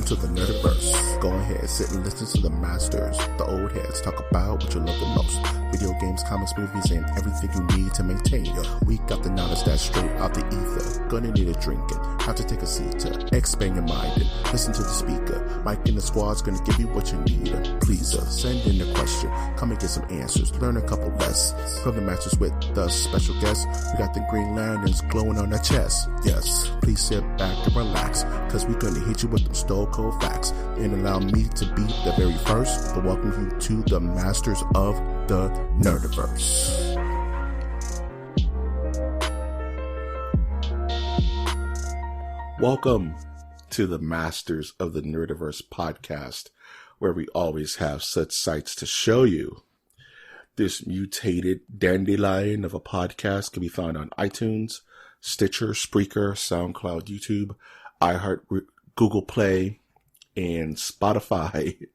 to the Nerdiverse. Go ahead, sit and listen to the masters, the old heads, talk about what you love the most. Video games, comics, movies, and everything you need to maintain your week. Got the knowledge that's straight out the ether. Gonna need a drink and have to take a seat to expand your mind and listen to the speaker. Mike and the squad's gonna give you what you need. Please send in a question, come and get some answers, learn a couple lessons from the masters with the special guests. We got the Green Lanterns glowing on their chest. Yes, please sit back and relax, cause we're gonna hit you with them stone cold facts. And allow me to be the very first to welcome you to the masters of the Nerdiverse. Welcome to the Masters of the Nerdiverse podcast, where we always have such sights to show you. This mutated dandelion of a podcast can be found on iTunes, Stitcher, Spreaker, SoundCloud, YouTube, iHeart, Google Play, and Spotify.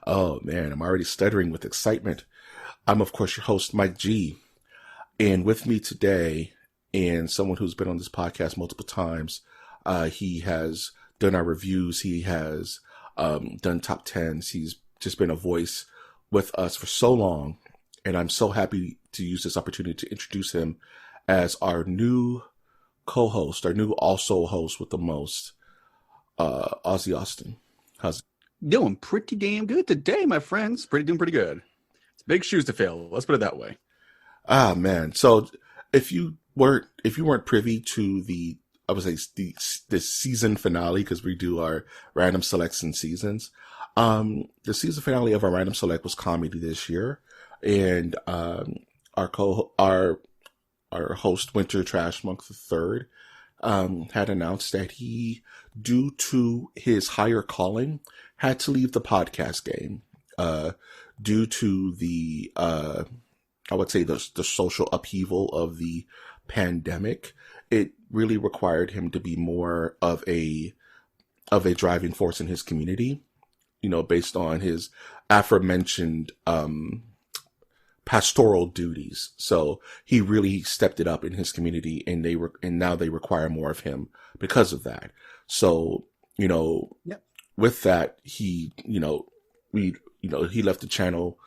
Oh man, I'm already stuttering with excitement. I'm, of course, your host, Mike G. And with me today, and someone who's been on this podcast multiple times, he has done our reviews. He has done top 10s. He's just been a voice with us for so long. And I'm so happy to use this opportunity to introduce him as our new co-host, our new also host with the most, Ozzy Austin. How's it? Doing pretty damn good today, my friends. Doing pretty good. It's big shoes to fill. Let's put it that way. Ah, man. So if you weren't privy to the season finale, because we do our random selects and seasons, the season finale of our random select was comedy this year. And, our host, Winter Trash Monk III, had announced that he, due to his higher calling, had to leave the podcast game, due to the, I would say the social upheaval of the pandemic. It really required him to be more of a driving force in his community, based on his aforementioned, pastoral duties. So he really stepped it up in his community, and now they require more of him because of that. So, Yep. With that, he left the channel,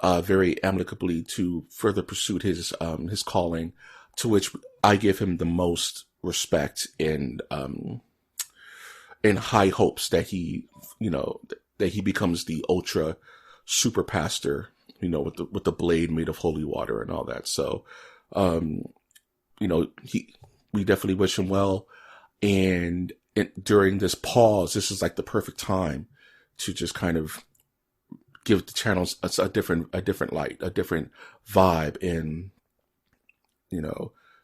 very amicably to further pursue his calling, to which I give him the most respect and high hopes that he becomes the ultra super pastor, with the blade made of holy water and all that. So, we definitely wish him well. And during this pause, this is like the perfect time to just kind of give the channels a different light, a different vibe. And,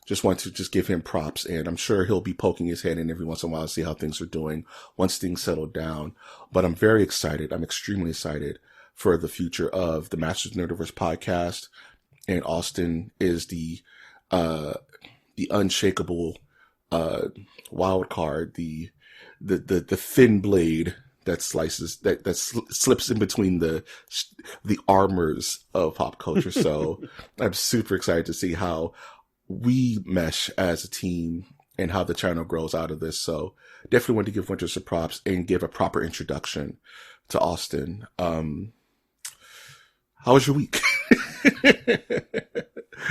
just want to just give him props. And I'm sure he'll be poking his head in every once in a while to see how things are doing once things settle down. But I'm very excited. I'm extremely excited for the future of the Masters Nerdiverse podcast. And Austin is the unshakable, wild card, the thin blade that slices, that slips in between the armors of pop culture. So I'm super excited to see how we mesh as a team and how the channel grows out of this. So definitely want to give Winter some props and give a proper introduction to Austin. How was your week? I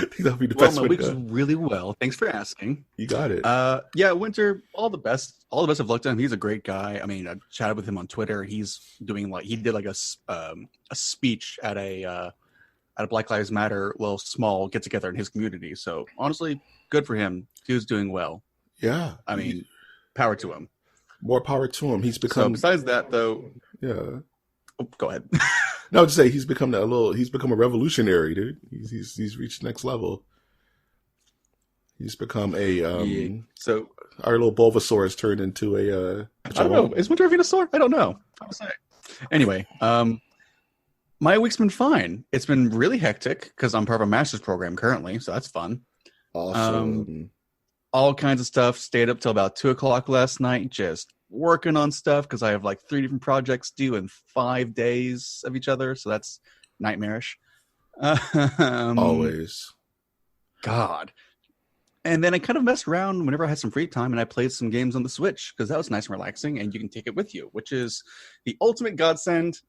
think that'll be the best my week's really well. Thanks for asking. You got it. Yeah, Winter, all the best. All the best have looked at him. He's a great guy. I mean, I chatted with him on Twitter. He's doing he did a speech at a Black Lives Matter, small get together in his community. So honestly, good for him. He was doing well. Yeah. I mean, power to him. More power to him. He's become. So besides that, though. Yeah. Oh, go ahead. No, to say he's become a revolutionary, dude. He's reached next level. He's become a So our little Bulbasaur has turned into a I don't know. Is Winter a Venusaur? I don't know. Anyway, my week's been fine. It's been really hectic because I'm part of a master's program currently, so that's fun. Awesome. All kinds of stuff. Stayed up till about 2:00 last night, just working on stuff because I have 3 different projects due in 5 days of each other, so that's nightmarish. Always. God. And then I kind of messed around whenever I had some free time, and I played some games on the Switch because that was nice and relaxing, and you can take it with you, which is the ultimate godsend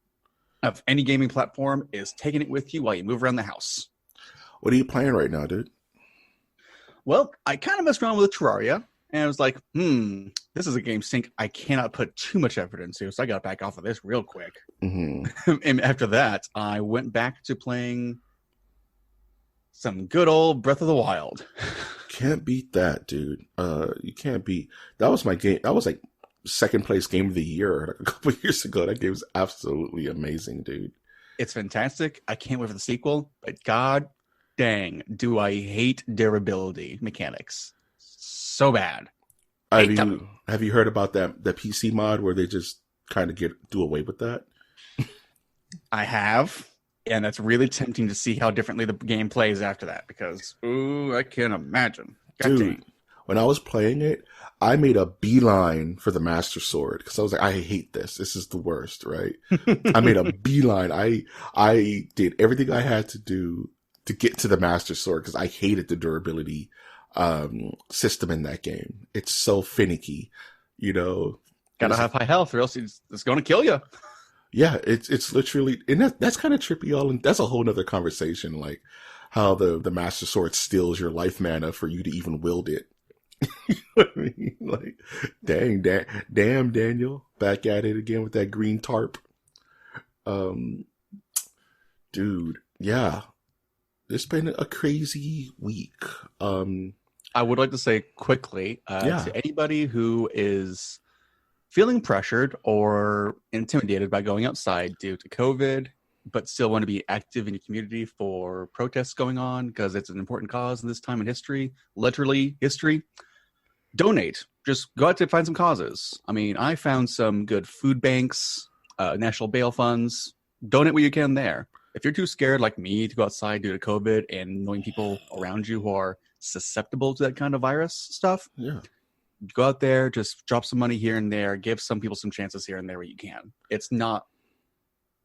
of any gaming platform, is taking it with you while you move around the house. What are you playing right now, dude? Well, I kind of messed around with Terraria, and I was like, this is a game sync I cannot put too much effort into, so I got to back off of this real quick. Mm-hmm. And after that, I went back to playing some good old Breath of the Wild. Can't beat that, dude. You can't beat. That was my game. That was like second place game of the year like a couple of years ago. That game was absolutely amazing, dude. It's fantastic. I can't wait for the sequel, but god dang, do I hate durability mechanics so bad. Have you heard about that PC mod where they just kind of do away with that? I have, and that's really tempting to see how differently the game plays after that, because I can't imagine. God Dude, dang. when I was playing it, I made a beeline for the Master Sword because I was like, I hate this. This is the worst, right? I made a beeline. I did everything I had to do to get to the Master Sword because I hated the durability system in that game. It's so finicky, you know. Gotta have high health or else it's going to kill you. Yeah, it's literally, and that's kind of trippy, y'all, and that's a whole nother conversation, like how the Master Sword steals your life mana for you to even wield it. You know what I mean? Like, damn, Daniel, back at it again with that green tarp. Dude, yeah, it's been a crazy week. I would like to say quickly to anybody who is feeling pressured or intimidated by going outside due to COVID, but still want to be active in your community for protests going on because it's an important cause in this time in history, literally history, donate. Just go out to find some causes. I mean, I found some good food banks, national bail funds. Donate what you can there. If you're too scared like me to go outside due to COVID and knowing people around you who are susceptible to that kind of virus stuff, go out there, just drop some money here and there, give some people some chances here and there where you can. It's not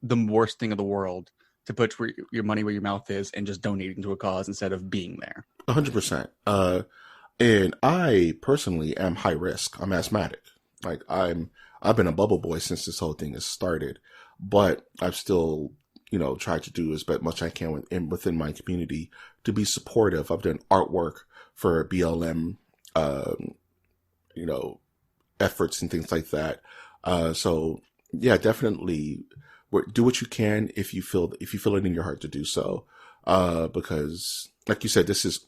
the worst thing in the world to put your money where your mouth is and just donate into a cause instead of being there. 100%. And I personally am high risk. I'm asthmatic. Like I've been a bubble boy since this whole thing has started, but I've still, tried to do as much I can within my community to be supportive. I've done artwork for BLM, efforts and things like that. So yeah, definitely do what you can if you feel it in your heart to do so. Because like you said, this is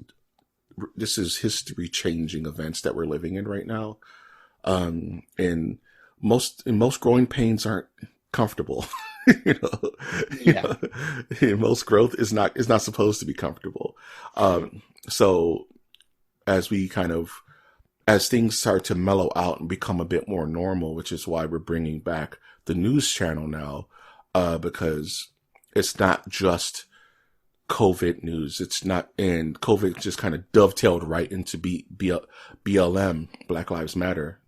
history changing events that we're living in right now. And most growing pains aren't comfortable. Most growth is not supposed to be comfortable. So as things start to mellow out and become a bit more normal, which is why we're bringing back the news channel now, because it's not just COVID news. It's not, and COVID just kind of dovetailed right into BLM, Black Lives Matter.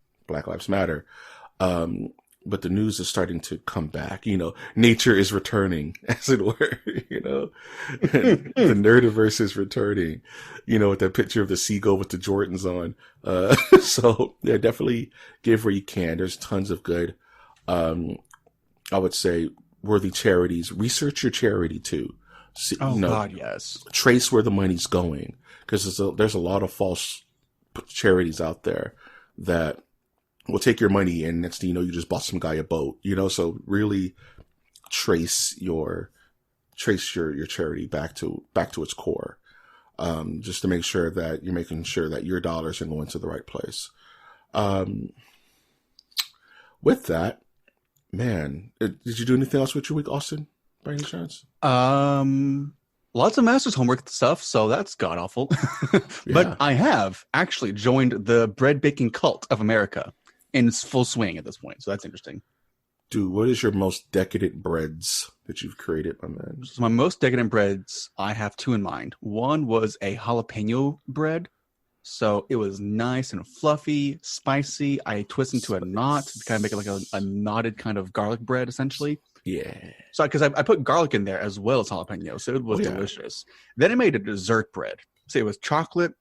But the news is starting to come back. Nature is returning, as it were. And the nerdiverse is returning. With that picture of the seagull with the Jordans on. So yeah, definitely give where you can. There's tons of good, I would say, worthy charities. Research your charity too. See, God, yes. Trace where the money's going, because there's a lot of false charities out there that will take your money and next thing you know, you just bought some guy a boat. So really trace your charity back to its core, just to make sure that you're making sure that your dollars are going to the right place. With that, man, did you do anything else with your week, Austin, by any chance? Lots of master's homework stuff, so that's god awful. But I have actually joined the bread baking cult of America in full swing at this point, so that's interesting. Dude, what is your most decadent breads that you've created, my man? So my most decadent breads, I have two in mind. One was a jalapeno bread. So it was nice and fluffy, spicy. I twist into a knot to kind of make it like a knotted kind of garlic bread, essentially. Yeah. So because I put garlic in there as well as jalapeno, so it was delicious. Then I made a dessert bread. So it was chocolate,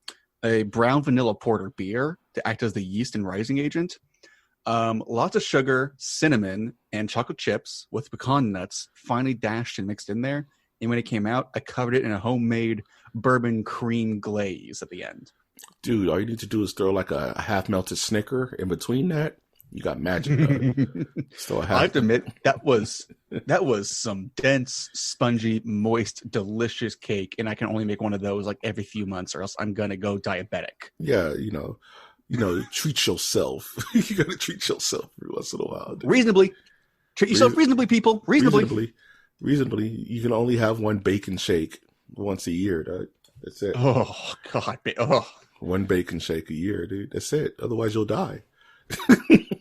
a brown vanilla porter beer to act as the yeast and rising agent. Lots of sugar, cinnamon, and chocolate chips with pecan nuts finely dashed and mixed in there. And when it came out, I covered it in a homemade bourbon cream glaze at the end. Dude, all you need to do is throw like a half melted Snicker in between that. You got magic. I have to admit, that was some dense, spongy, moist, delicious cake, and I can only make one of those like every few months, or else I'm gonna go diabetic. Yeah, you know, treat yourself. You gotta treat yourself every once in a while. Dude. Reasonably, treat yourself reasonably, people. Reasonably. You can only have one bacon shake once a year, dude. That's it. Oh God. Oh. One bacon shake a year, dude. That's it. Otherwise, you'll die.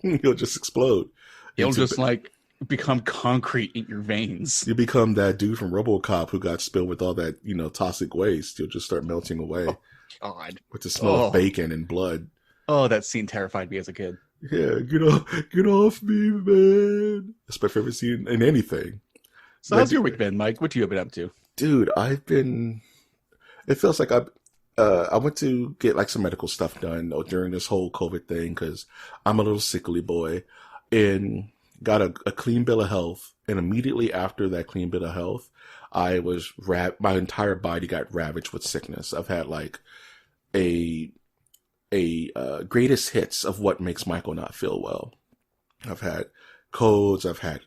You'll just explode. It'll just like become concrete in your veins. You become that dude from RoboCop who got spilled with all that, toxic waste. You'll just start melting away. Oh, God. With the smell of bacon and blood. Oh, that scene terrified me as a kid. Yeah, get off me, man. That's my favorite scene in anything. So how's your week been, Mike? What you been up to? Dude, it feels like I went to get like some medical stuff done during this whole COVID thing because I'm a little sickly boy, and got a clean bill of health. And immediately after that clean bill of health, my entire body got ravaged with sickness. I've had like a greatest hits of what makes Michael not feel well. I've had colds. I've had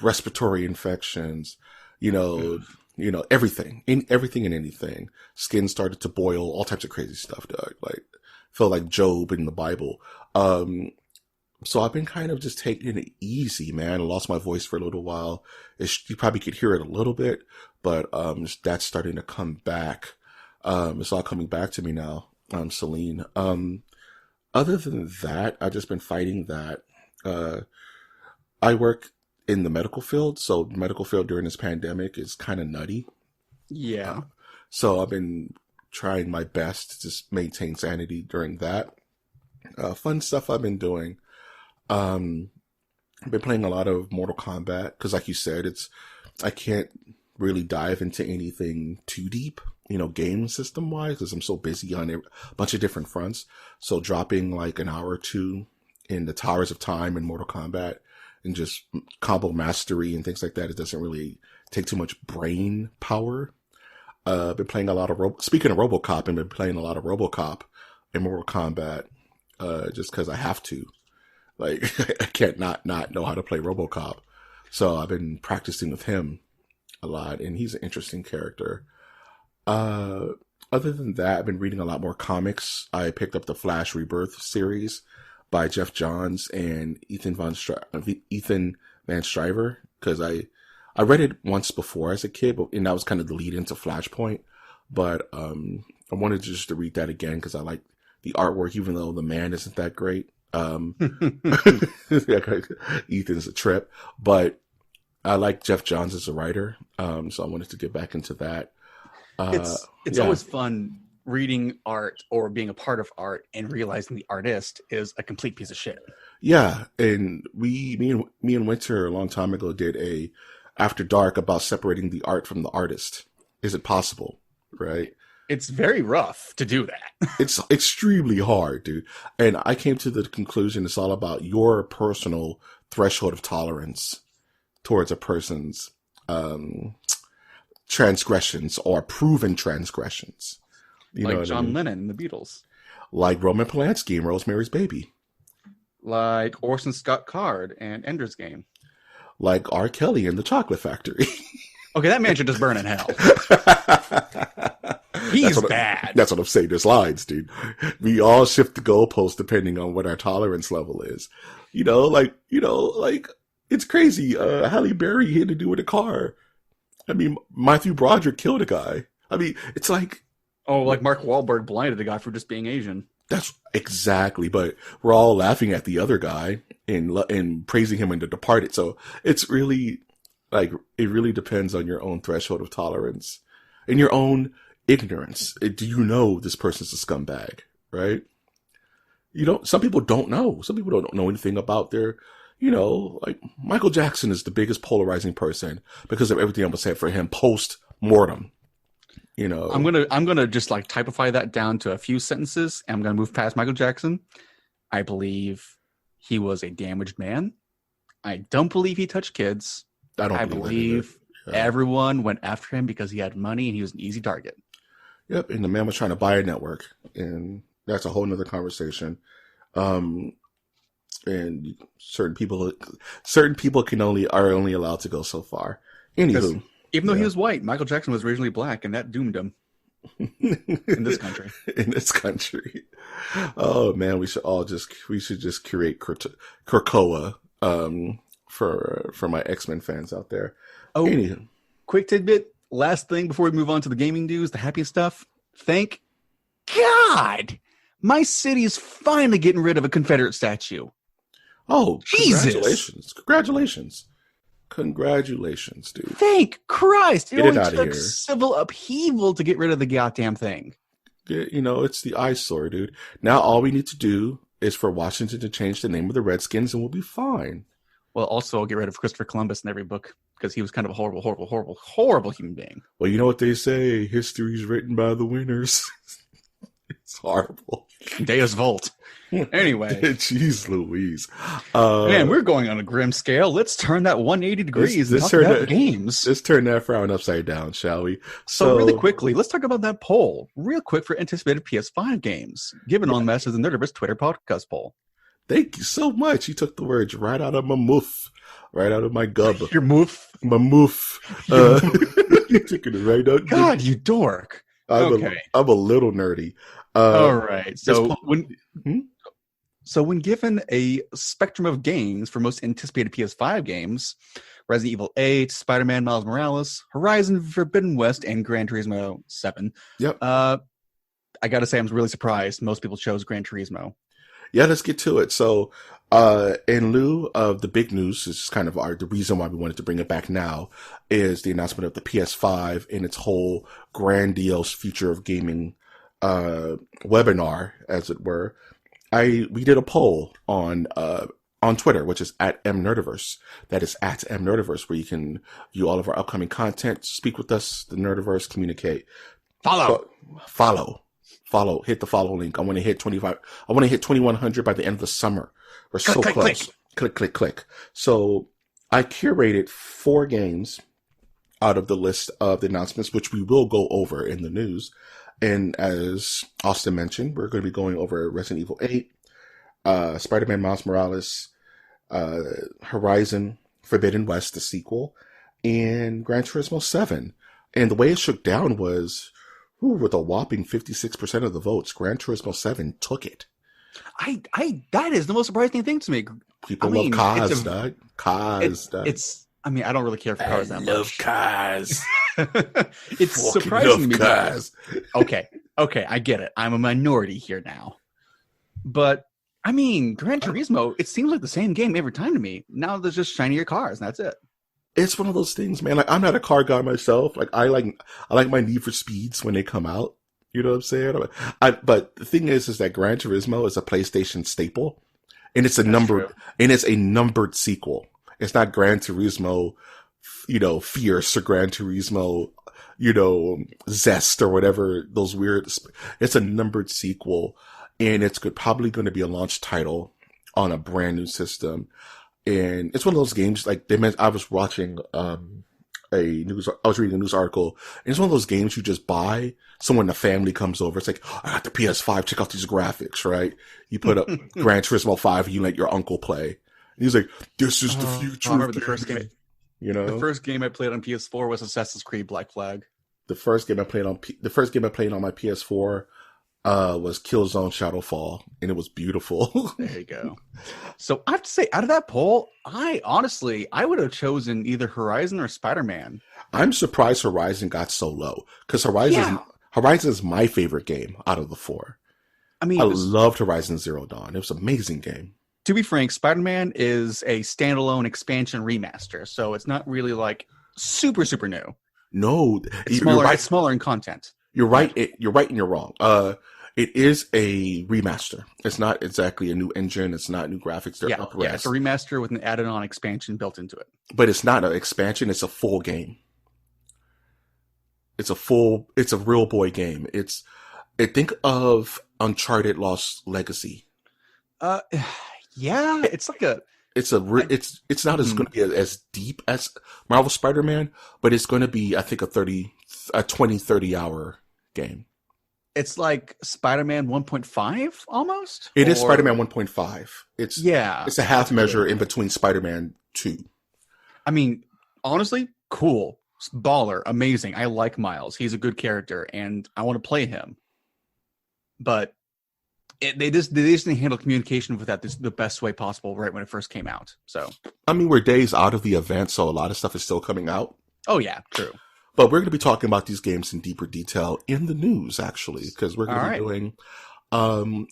respiratory infections. Everything and anything. Skin started to boil, all types of crazy stuff, dog. Like, felt like Job in the Bible. So I've been kind of just taking it easy, man. I lost my voice for a little while. You probably could hear it a little bit, but, that's starting to come back. It's all coming back to me now. Celine. Other than that, I've just been fighting that. I work in the medical field, so the medical field during this pandemic is kind of nutty. Yeah. So I've been trying my best to just maintain sanity during that. Fun stuff I've been doing. I've been playing a lot of Mortal Kombat because, like you said, I can't really dive into anything too deep, game system wise, because I'm so busy on a bunch of different fronts. So dropping like an hour or two in the Towers of Time in Mortal Kombat and just combo mastery and things like that, it doesn't really take too much brain power. I've been playing a lot of speaking of RoboCop, I've been playing a lot of RoboCop in Mortal Kombat, just because I have to. Like, I can't not know how to play RoboCop. So I've been practicing with him a lot, and he's an interesting character. Other than that, I've been reading a lot more comics. I picked up the Flash Rebirth series by Jeff Johns and Ethan Van Sciver, because I read it once before as a kid, and that was kind of the lead into Flashpoint. But I wanted just to read that again because I like the artwork, even though the man isn't that great. Ethan's a trip, but I like Jeff Johns as a writer, so I wanted to get back into that. It's always fun reading art or being a part of art and realizing the artist is a complete piece of shit. Yeah, and me and Winter a long time ago did a After Dark about separating the art from the artist. Is it possible? Right? It's very rough to do that. It's extremely hard, dude. And I came to the conclusion it's all about your personal threshold of tolerance towards a person's transgressions or proven transgressions. You know like John I mean? Lennon in the Beatles. Like Roman Polanski in Rosemary's Baby. Like Orson Scott Card and Ender's Game. Like R. Kelly in The Chocolate Factory. Okay, that man should just burn in hell. He's bad. That's what I'm saying. There's lines, dude. We all shift the goalposts depending on what our tolerance level is. Like it's crazy. Halle Berry had to do with a car. I mean, Matthew Broderick killed a guy. I mean, it's like... Oh, like Mark Wahlberg blinded a guy for just being Asian. That's exactly. But we're all laughing at the other guy and praising him in The Departed. So it's really... Like, it really depends on your own threshold of tolerance and your own ignorance. Do you know this person's a scumbag, right? Some people don't know. Some people don't know anything about their, like Michael Jackson is the biggest polarizing person because of everything I was saying for him post-mortem. You know, I'm gonna just like typify that down to a few sentences, and I'm gonna move past Michael Jackson. I believe he was a damaged man. I don't believe he touched kids. I don't I believe that either. believe Yeah. everyone went after him because he had money and he was an easy target. Yep, and the man was trying to buy a network, and that's a whole nother conversation. And certain people are only allowed to go so far. Anywho, even though he was white, Michael Jackson was originally black, and that doomed him in this country. In this country, oh man, we should just create Krakoa for my X-Men fans out there. Oh, Anywho. Quick tidbit. Last thing before we move on to the gaming news, the happy stuff. Thank God, my city is finally getting rid of a Confederate statue. Oh, Jesus! Congratulations, dude. Thank Christ! Get it only out of took here. civil upheaval to get rid of the goddamn thing. You know, it's the eyesore, dude. Now all we need to do is for Washington to change the name of the Redskins, and we'll be fine. Well, also I'll get rid of Christopher Columbus in every book because he was kind of a horrible human being. Well, you know what they say: history's written by the winners. It's horrible. Deus Vult. Anyway. Jeez Louise. Man, we're going on a grim scale. Let's turn that 180 degrees and talk about games. Let's turn that frown upside down, shall we? So really quickly, let's talk about that poll. Real quick for anticipated PS5 games. Given on Masters and Nerdiverse Twitter podcast poll. Thank you so much. You took the words right out of my moof. Right out of my gub. Your moof? My moof. You took it right out. God, you dork. I'm a little nerdy. All right. So when given a spectrum of games for most anticipated PS5 games, Resident Evil 8, Spider-Man Miles Morales, Horizon Forbidden West, and Gran Turismo 7. Yep. I got to say, I'm really surprised most people chose Gran Turismo. Yeah, let's get to it. So, in lieu of the big news, this is kind of the reason why we wanted to bring it back now, is the announcement of the PS5 and its whole grandiose future of gaming webinar, as it were. We did a poll on Twitter, which is at MNerdiverse. That is at MNerdiverse, where you can view all of our upcoming content, speak with us, the Nerdiverse, communicate. Follow. Hit the follow link. I want to hit 2,100 by the end of the summer. We're so close. Click. So I curated 4 games out of the list of the announcements, which we will go over in the news. And as Austin mentioned, we're going to be going over Resident Evil 8, Spider-Man Miles Morales, Horizon Forbidden West, the sequel, and Gran Turismo 7. And the way it shook down was, with a whopping 56% of the votes, Gran Turismo 7 took it. That is the most surprising thing to me. People love cars, dog. Cars, dog. I mean, I don't really care for cars that much. I love cars. It's surprising to me. Cars. Okay, I get it. I'm a minority here now. But, I mean, Gran Turismo, it seems like the same game every time to me. Now there's just shinier cars, and that's it. It's one of those things, man. Like, I'm not a car guy myself. Like, I like my Need for Speeds when they come out. You know what I'm saying? But the thing is that Gran Turismo is a PlayStation staple, and it's a numbered sequel. It's not Gran Turismo, Fierce or Gran Turismo, Zest or whatever, those weird. It's a numbered sequel, and it's probably going to be a launch title on a brand new system. And it's one of those games, like I was watching, I was reading a news article, and it's one of those games you just buy. So when the family comes over, it's like, oh, I got the PS5, check out these graphics, right? You put up Gran Turismo 5, and you let your uncle play. And he's like, this is the future. I remember the first game. The first game I played on PS4 was Assassin's Creed Black Flag. The first game I played on my PS4 was Killzone Shadowfall, and it was beautiful. There you go. So I have to say, out of that poll, I would have chosen either Horizon or Spider-Man. I'm surprised Horizon got so low, because Horizon is my favorite game out of the 4. I mean, I loved Horizon Zero Dawn. It was an amazing game. To be frank, Spider-Man is a standalone expansion remaster, so it's not really like super, super new. No, it's smaller. It's smaller in content. You're right. You're right, and you're wrong. It is a remaster. It's not exactly a new engine. It's not new graphics. They're up-res. Yeah, it's a remaster with an added-on expansion built into it. But it's not an expansion. It's a full game. It's a real boy game. Think of Uncharted Lost Legacy. Uh, yeah, it's like a. It's not as going to be as deep as Marvel Spider-Man, but it's going to be, I think, a 20-30 hour game. It's like Spider-Man 1.5 almost. It is Spider-Man 1.5. It's a half measure in between Spider-Man 2. I mean, honestly, cool, baller, amazing. I like Miles. He's a good character, and I want to play him. But they just didn't handle communication with that the best way possible right when it first came out. So I mean, we're days out of the event, so a lot of stuff is still coming out. Oh yeah, true. But we're going to be talking about these games in deeper detail in the news, actually, because we're going to be doing,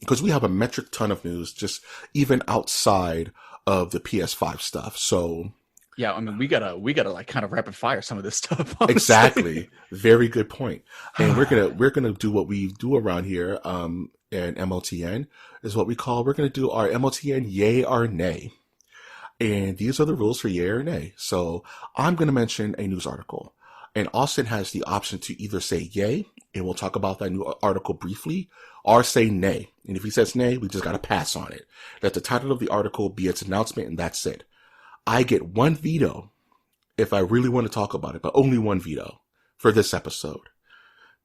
because we have a metric ton of news, just even outside of the PS5 stuff. So yeah, I mean, we gotta like kind of rapid fire some of this stuff. Honestly. Exactly, very good point. And we're gonna do what we do around here, in MOTN is what we're going to do our MOTN yay or nay. And these are the rules for yay or nay. So I'm going to mention a news article. And Austin has the option to either say yay, and we'll talk about that new article briefly, or say nay. And if he says nay, we just got to pass on it. Let the title of the article be its announcement, and that's it. I get one veto if I really want to talk about it, but only one veto for this episode.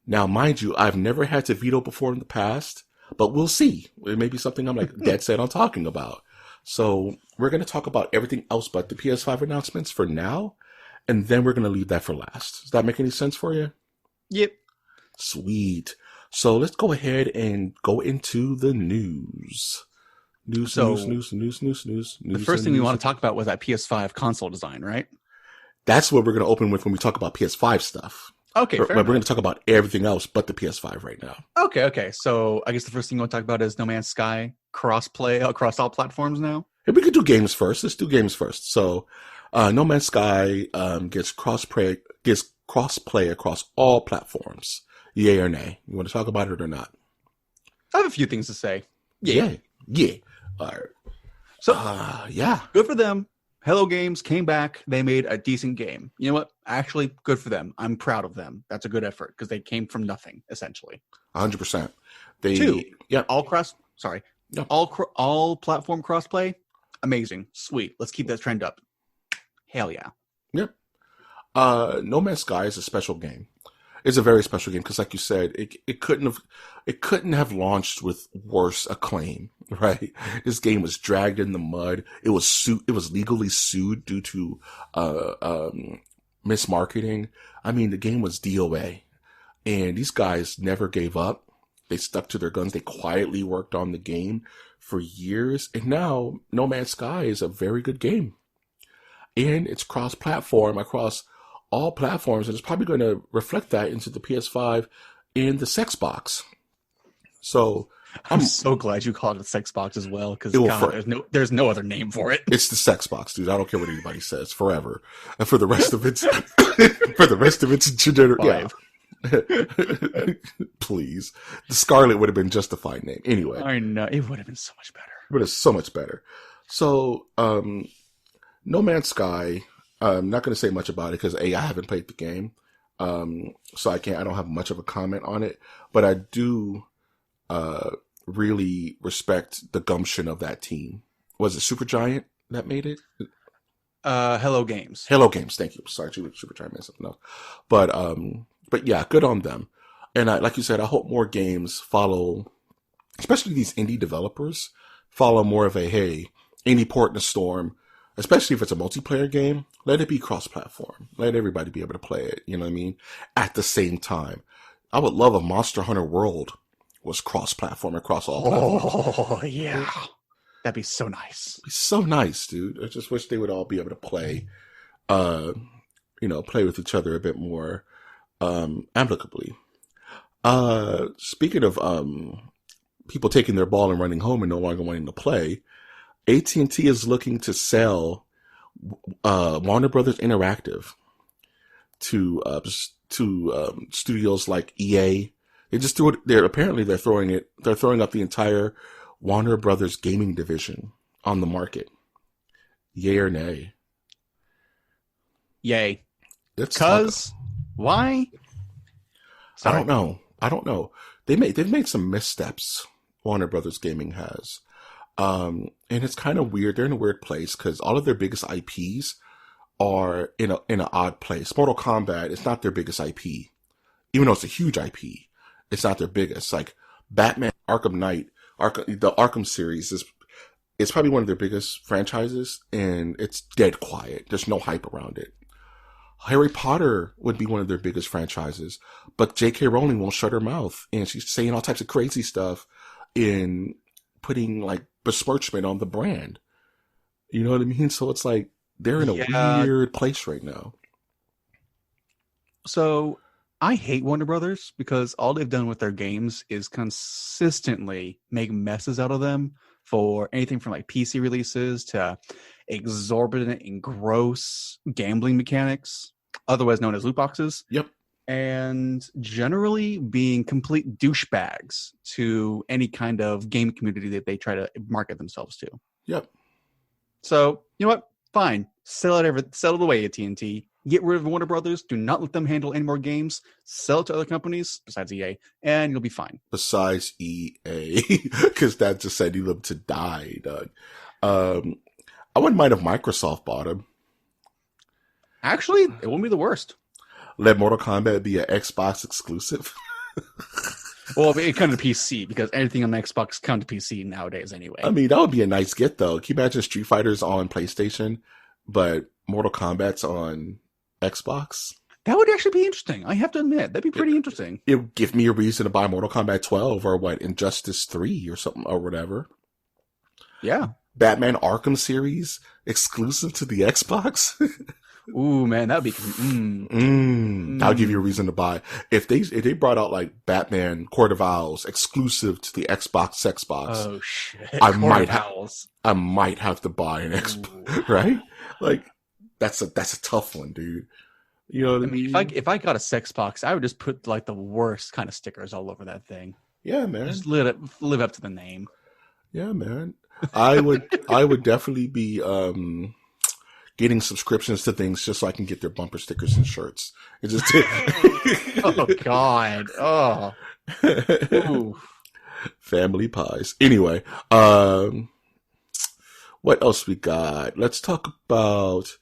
Now, mind you, I've never had to veto before in the past, but we'll see. It may be something I'm like dead set on talking about. So we're going to talk about everything else but the PS5 announcements for now. And then we're going to leave that for last. Does that make any sense for you? Yep. Sweet. So let's go ahead and go into the news. News. The first thing we want to talk about was that PS5 console design, right? That's what we're going to open with when we talk about PS5 stuff. Okay, but we're going to talk about everything else but the PS5 right now. Okay. So I guess the first thing we want to talk about is No Man's Sky crossplay across all platforms now. If we could do games first, let's do games first. So No Man's Sky gets crossplay across all platforms. Yay or nay? You want to talk about it or not? I have a few things to say. Yeah. All right. So yeah, good for them. Hello Games came back. They made a decent game. You know what? Actually, good for them. I'm proud of them. That's a good effort because they came from nothing, essentially. 100%. All platform crossplay. Amazing. Sweet. Let's keep that trend up. Hell yeah. Yep. No Man's Sky is a special game. It's a very special game because, like you said, it couldn't have launched with worse acclaim, right? This game was dragged in the mud. It was legally sued due to mismarketing. I mean, the game was DOA, and these guys never gave up. They stuck to their guns. They quietly worked on the game for years, and now No Man's Sky is a very good game, and it's cross-platform across all platforms, and it's probably going to reflect that into the PS5 and the Xbox. So I'm so glad you called it Xbox as well, because there's no other name for it. It's the Xbox, dude. I don't care what anybody says. Forever, and for the rest of its yeah. Please, the Scarlet would have been just a fine name anyway. I know it would have been so much better. But it's so much better. So, No Man's Sky. I'm not going to say much about it because I haven't played the game, so I don't have much of a comment on it. But I do really respect the gumption of that team. Was it Supergiant that made it? Hello Games. Hello Games. Thank you. Sorry, Supergiant made something else. But yeah, good on them. And like you said, I hope more games follow, especially these indie developers, follow more of a any port in a storm. Especially if it's a multiplayer game, let it be cross-platform. Let everybody be able to play it, you know what I mean? At the same time. I would love if Monster Hunter World was cross-platform across all platforms. Oh, yeah. That'd be so nice. It'd be so nice, dude. I just wish they would all be able to play, play with each other a bit more amicably. Speaking of people taking their ball and running home and no longer wanting to play, AT&T is looking to sell Warner Brothers Interactive to studios like EA. They just threw it there. Apparently, they're throwing up the entire Warner Brothers gaming division on the market. Yay or nay? Yay. Because why? I Sorry. don't know. They've made some missteps. Warner Brothers Gaming has. And it's kind of weird. They're in a weird place because all of their biggest IPs are in an odd place. Mortal Kombat is not their biggest IP. Even though it's a huge IP, it's not their biggest. Like Batman Arkham Knight, the Arkham series is probably one of their biggest franchises, and it's dead quiet. There's no hype around it. Harry Potter would be one of their biggest franchises, but J.K. Rowling won't shut her mouth, and she's saying all types of crazy stuff in putting like besmirchment on the brand. You know what I mean? So it's like they're in a weird place right now. So I hate Warner Brothers because all they've done with their games is consistently make messes out of them for anything from like PC releases to exorbitant and gross gambling mechanics, otherwise known as loot boxes. Yep. And generally being complete douchebags to any kind of game community that they try to market themselves to. Yep. So, you know what? Fine. Sell it away, AT&T. Get rid of Warner Brothers. Do not let them handle any more games. Sell it to other companies besides EA, and you'll be fine. Besides EA, because that just said them to die, Doug. I wouldn't mind if Microsoft bought them. Actually, it wouldn't be the worst. Let Mortal Kombat be an Xbox exclusive. Well, it comes to PC because anything on Xbox comes to PC nowadays anyway. I mean, that would be a nice get, though. Can you imagine Street Fighter's on PlayStation, but Mortal Kombat's on Xbox? That would actually be interesting. I have to admit, that'd be pretty interesting. It would give me a reason to buy Mortal Kombat 12 or what, Injustice 3 or something or whatever. Yeah. Batman Arkham series exclusive to the Xbox. Ooh, man, that'd be. I'll give you a reason to buy. If they brought out like Batman Court of Owls exclusive to the Xbox. Oh shit! I might have to buy an Xbox, right? Like that's a tough one, dude. You know what I mean? If I got a Xbox, I would just put like the worst kind of stickers all over that thing. Yeah, man. Just live up to the name. Yeah, man. I would definitely be getting subscriptions to things just so I can get their bumper stickers and shirts. It just oh God. Oh. Ooh. Family pies. Anyway, what else we got? Let's talk about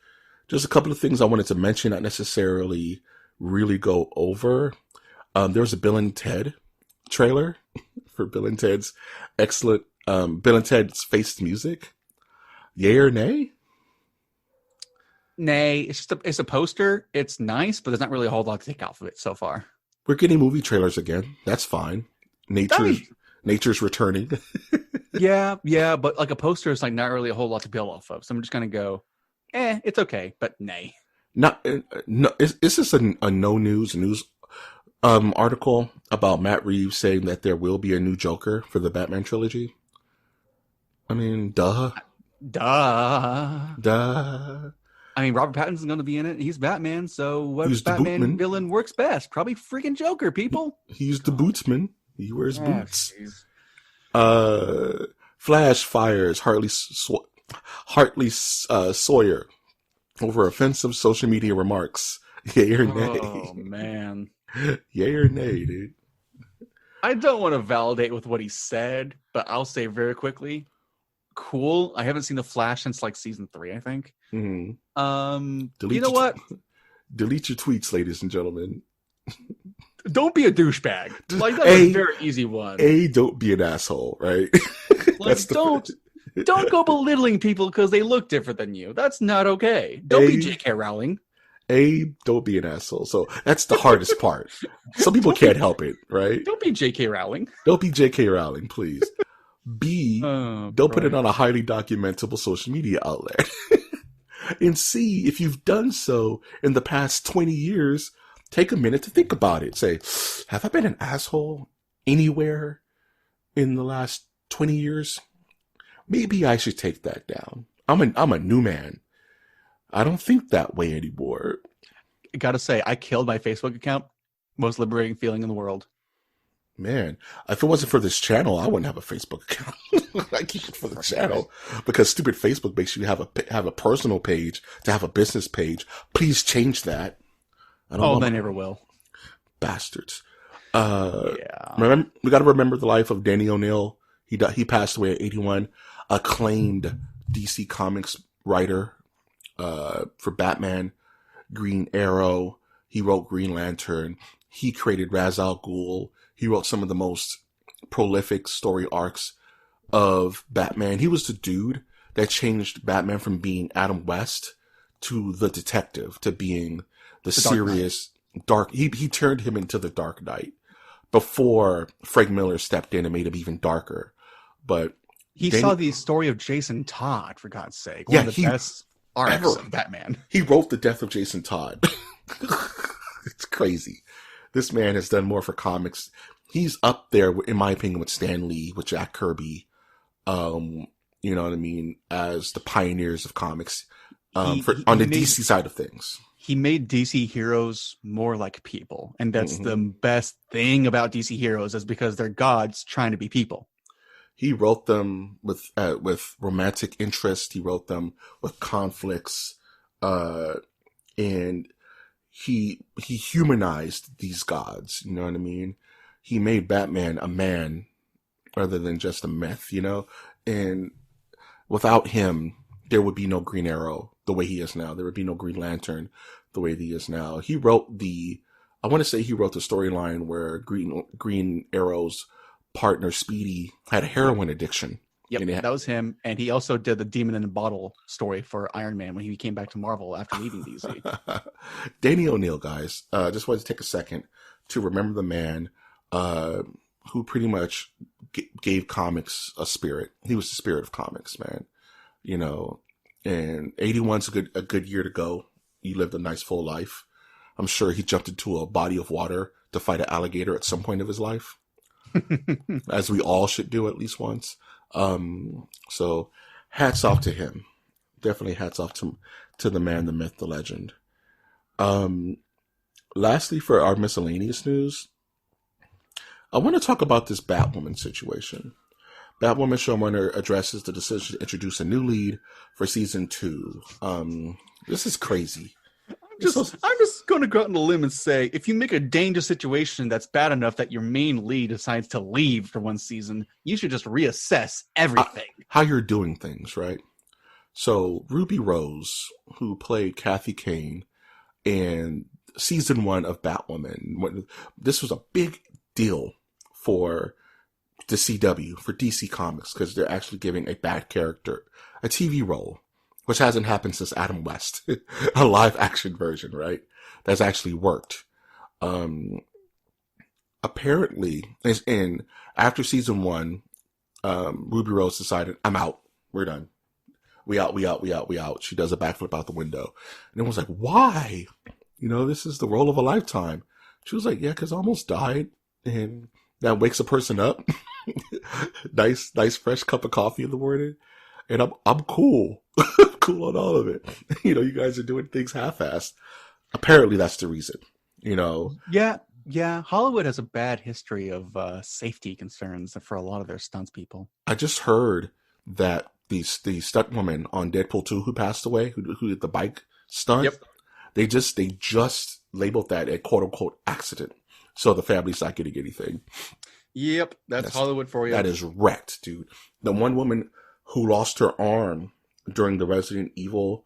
just a couple of things I wanted to mention, not necessarily really go over. There was a Bill and Ted trailer for Bill and Ted's excellent Bill and Ted's Face Music. Yay or nay? Nay, it's a poster. It's nice, but there's not really a whole lot to take off of it so far. We're getting movie trailers again. That's fine. Nature's returning. yeah, but like a poster is like not really a whole lot to build off of. So I'm just gonna go, it's okay, but nay. No, is this a no news article about Matt Reeves saying that there will be a new Joker for the Batman trilogy? I mean, duh. I mean, Robert Pattinson's going to be in it. He's Batman, so what Batman villain works best? Probably freaking Joker, people. He's the bootsman. He wears boots. Flash fires Hartley Sawyer over offensive social media remarks. Yay or nay? Oh, man. Yay or nay, dude? I don't want to validate with what he said, but I'll say very quickly, cool. I haven't seen The Flash since like season 3, I think. Mm-hmm. You know what? Delete your tweets, ladies and gentlemen. Don't be a douchebag. Like that's a very easy one. Don't be an asshole, right? Like don't go belittling people because they look different than you. That's not okay. Don't be J.K. Rowling. Don't be an asshole. So that's the hardest part. Some people can't help it, right? Don't be J.K. Rowling. Don't be J.K. Rowling, please. Don't put it on a highly documentable social media outlet. And C, if you've done so in the past 20 years, take a minute to think about it. Say, have I been an asshole anywhere in the last 20 years? Maybe I should take that down. I'm a new man. I don't think that way anymore. I gotta say, I killed my Facebook account. Most liberating feeling in the world. Man, if it wasn't for this channel, I wouldn't have a Facebook account. I keep it for the channel because stupid Facebook makes you have a personal page to have a business page. Please change that. They never will. Bastards. Yeah. Remember, we got to remember the life of Danny O'Neill. He passed away at 81. Acclaimed DC Comics writer for Batman, Green Arrow. He wrote Green Lantern. He created Ra's al Ghul. He wrote some of the most prolific story arcs of Batman. He was the dude that changed Batman from being Adam West to the detective to being the serious dark. He turned him into the Dark Knight before Frank Miller stepped in and made him even darker. But he saw the story of Jason Todd, for God's sake. One of the best arcs of Batman. He wrote the death of Jason Todd. It's crazy. This man has done more for comics. He's up there, in my opinion, with Stan Lee, with Jack Kirby. You know what I mean? As the pioneers of comics on the DC side of things. He made DC heroes more like people. And that's the best thing about DC heroes, is because they're gods trying to be people. He wrote them with romantic interest. He wrote them with conflicts. And he humanized these gods. You know what I mean? He made Batman a man rather than just a myth, you know? And without him, there would be no Green Arrow the way he is now. There would be no Green Lantern the way he is now. He wrote the storyline where Green Arrow's partner Speedy had a heroin addiction. Yep, that was him. And he also did the Demon in a Bottle story for Iron Man when he came back to Marvel after leaving DC. Danny O'Neill, guys. Just wanted to take a second to remember the man who pretty much gave comics a spirit. He was the spirit of comics, man. You know, and 81's a good year to go. He lived a nice full life. I'm sure he jumped into a body of water to fight an alligator at some point of his life. As we all should do at least once. So hats off to him. Definitely hats off to the man, the myth, the legend. Lastly, for our miscellaneous news, I want to talk about this Batwoman situation. Batwoman showrunner addresses the decision to introduce a new lead for season 2. This is crazy. I'm just going to go out on a limb and say, if you make a dangerous situation that's bad enough that your main lead decides to leave for one season, you should just reassess everything. How you're doing things, right? So Ruby Rose, who played Kathy Kane in season 1 of Batwoman, this was a big deal for the CW, for DC Comics, because they're actually giving a bad character a TV role, which hasn't happened since Adam West, a live action version, right? That's actually worked. Apparently, and after season 1, Ruby Rose decided, I'm out. We're done. We out. She does a backflip out the window. And everyone's like, why? You know, this is the role of a lifetime. She was like, yeah, because I almost died. And that wakes a person up. nice fresh cup of coffee in the morning. And I'm cool. Cool on all of it. You know, you guys are doing things half-assed. Apparently that's the reason, you know. Yeah. Hollywood has a bad history of safety concerns for a lot of their stunts people. I just heard that the stunt woman on Deadpool 2 who passed away, who did the bike stunt, yep. they just labeled that a quote-unquote accident. So the family's not getting anything. Yep, that's Hollywood for you. That is wrecked, dude. The one woman who lost her arm during the Resident Evil,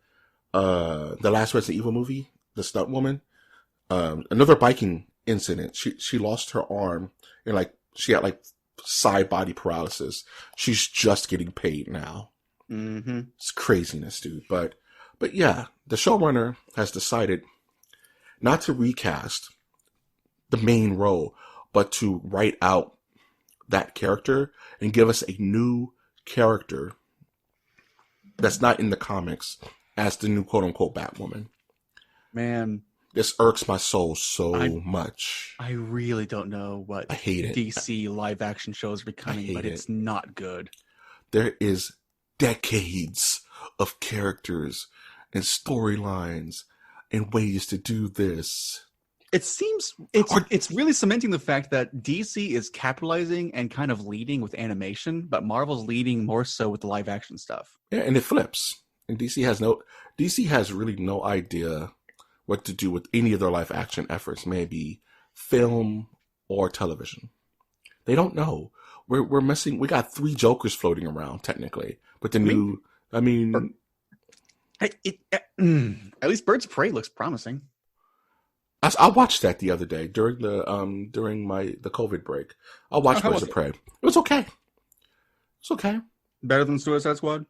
the last Resident Evil movie, the stunt woman, another biking incident. She lost her arm and she had side body paralysis. She's just getting paid now. Mm-hmm. It's craziness, dude. But yeah, the showrunner has decided not to recast the main role, but to write out that character and give us a new character that's not in the comics as the new quote-unquote Batwoman. Man, this irks my soul so much. I really don't know what I hate it. DC live action shows are becoming, but it's not good. There is decades of characters and storylines and ways to do this. It seems it's really cementing the fact that DC is capitalizing and kind of leading with animation, but Marvel's leading more so with the live action stuff. Yeah, and it flips. And DC has really no idea what to do with any of their live action efforts. Maybe film or television. They don't know. We're missing. We got 3 Jokers floating around technically, but the new. I mean, at least Birds of Prey looks promising. I watched that the other day during the COVID break. I watched Birds of Prey. It was okay. It's okay. Better than Suicide Squad?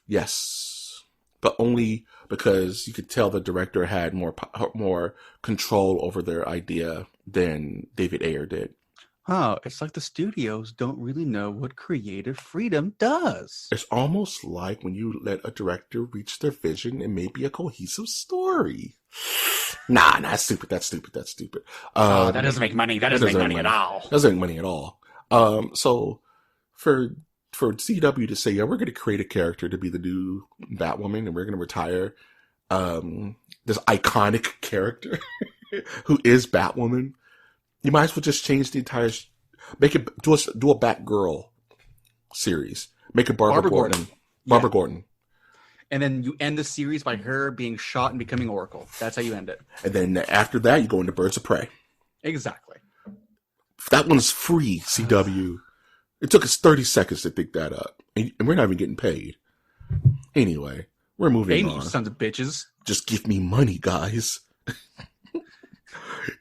Yes, but only because you could tell the director had more control over their idea than David Ayer did. Oh, it's like the studios don't really know what creative freedom does. It's almost like when you let a director reach their vision and maybe a cohesive story. Nah, that's stupid. That's stupid. That doesn't make money. That doesn't make money at all. Doesn't make money at all. So for CW to say, yeah, we're going to create a character to be the new Batwoman, and we're going to retire this iconic character who is Batwoman. You might as well just change the entire, make it do a Batgirl series. Make it Barbara Gordon. Barbara Gordon. And then you end the series by her being shot and becoming Oracle. That's how you end it. And then after that, you go into Birds of Prey. Exactly. That one's free, CW. It took us 30 seconds to think that up. And we're not even getting paid. Anyway, we're moving on. You sons of bitches. Just give me money, guys.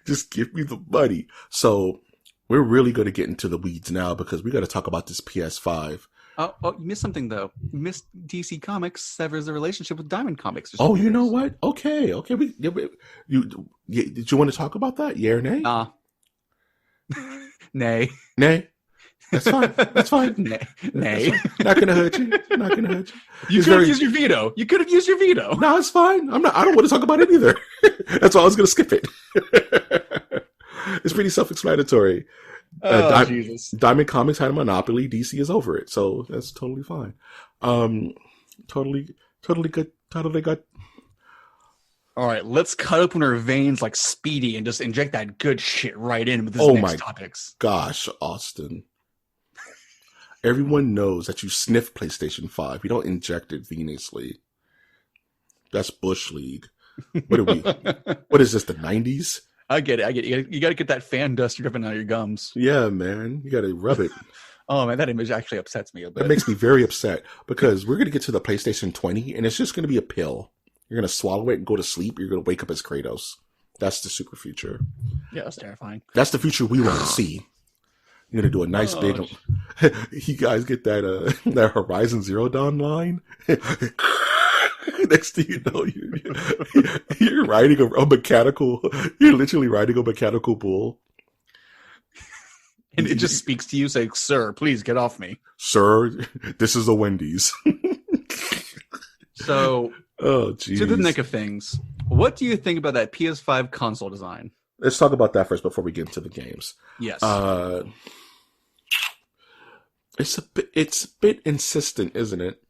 Just give me the money. So we're really going to get into the weeds now because we got to talk about this PS5. Oh, you missed something though. You missed DC Comics severs the relationship with Diamond Comics. Oh, you know what? Okay. Did you want to talk about that? Yeah or nay? Nay. Nay. That's fine. Nay. Not gonna hurt you. You could have used your veto. No, it's fine. I don't want to talk about it either. That's why I was gonna skip it. It's pretty self-explanatory. Jesus. Diamond Comics had a monopoly. DC is over it, so that's totally fine. Totally good. Totally good. All right, let's cut open our veins like Speedy and just inject that good shit right in with this next topics. Gosh, Austin. Everyone knows that you sniff PlayStation 5. You don't inject it venously. That's Bush League. What are we? What is this, the 90s? I get it. You got to get that fan dust dripping out of your gums. Yeah, man. You got to rub it. Oh, man, that image actually upsets me a bit. That makes me very upset because we're going to get to the PlayStation 20 and it's just going to be a pill. You're going to swallow it and go to sleep. You're going to wake up as Kratos. That's the super future. Yeah, that's terrifying. That's the future we want to see. You're going to do a nice big... You guys get that Horizon Zero Dawn line? Next thing you know, you're riding a mechanical... You're literally riding a mechanical bull. And it just speaks to you saying, "Sir, please get off me." Sir, this is a Wendy's. So... Oh, geez. To the nick of things, what do you think about that PS5 console design? Let's talk about that first before we get into the games. Yes. It's a bit insistent, isn't it?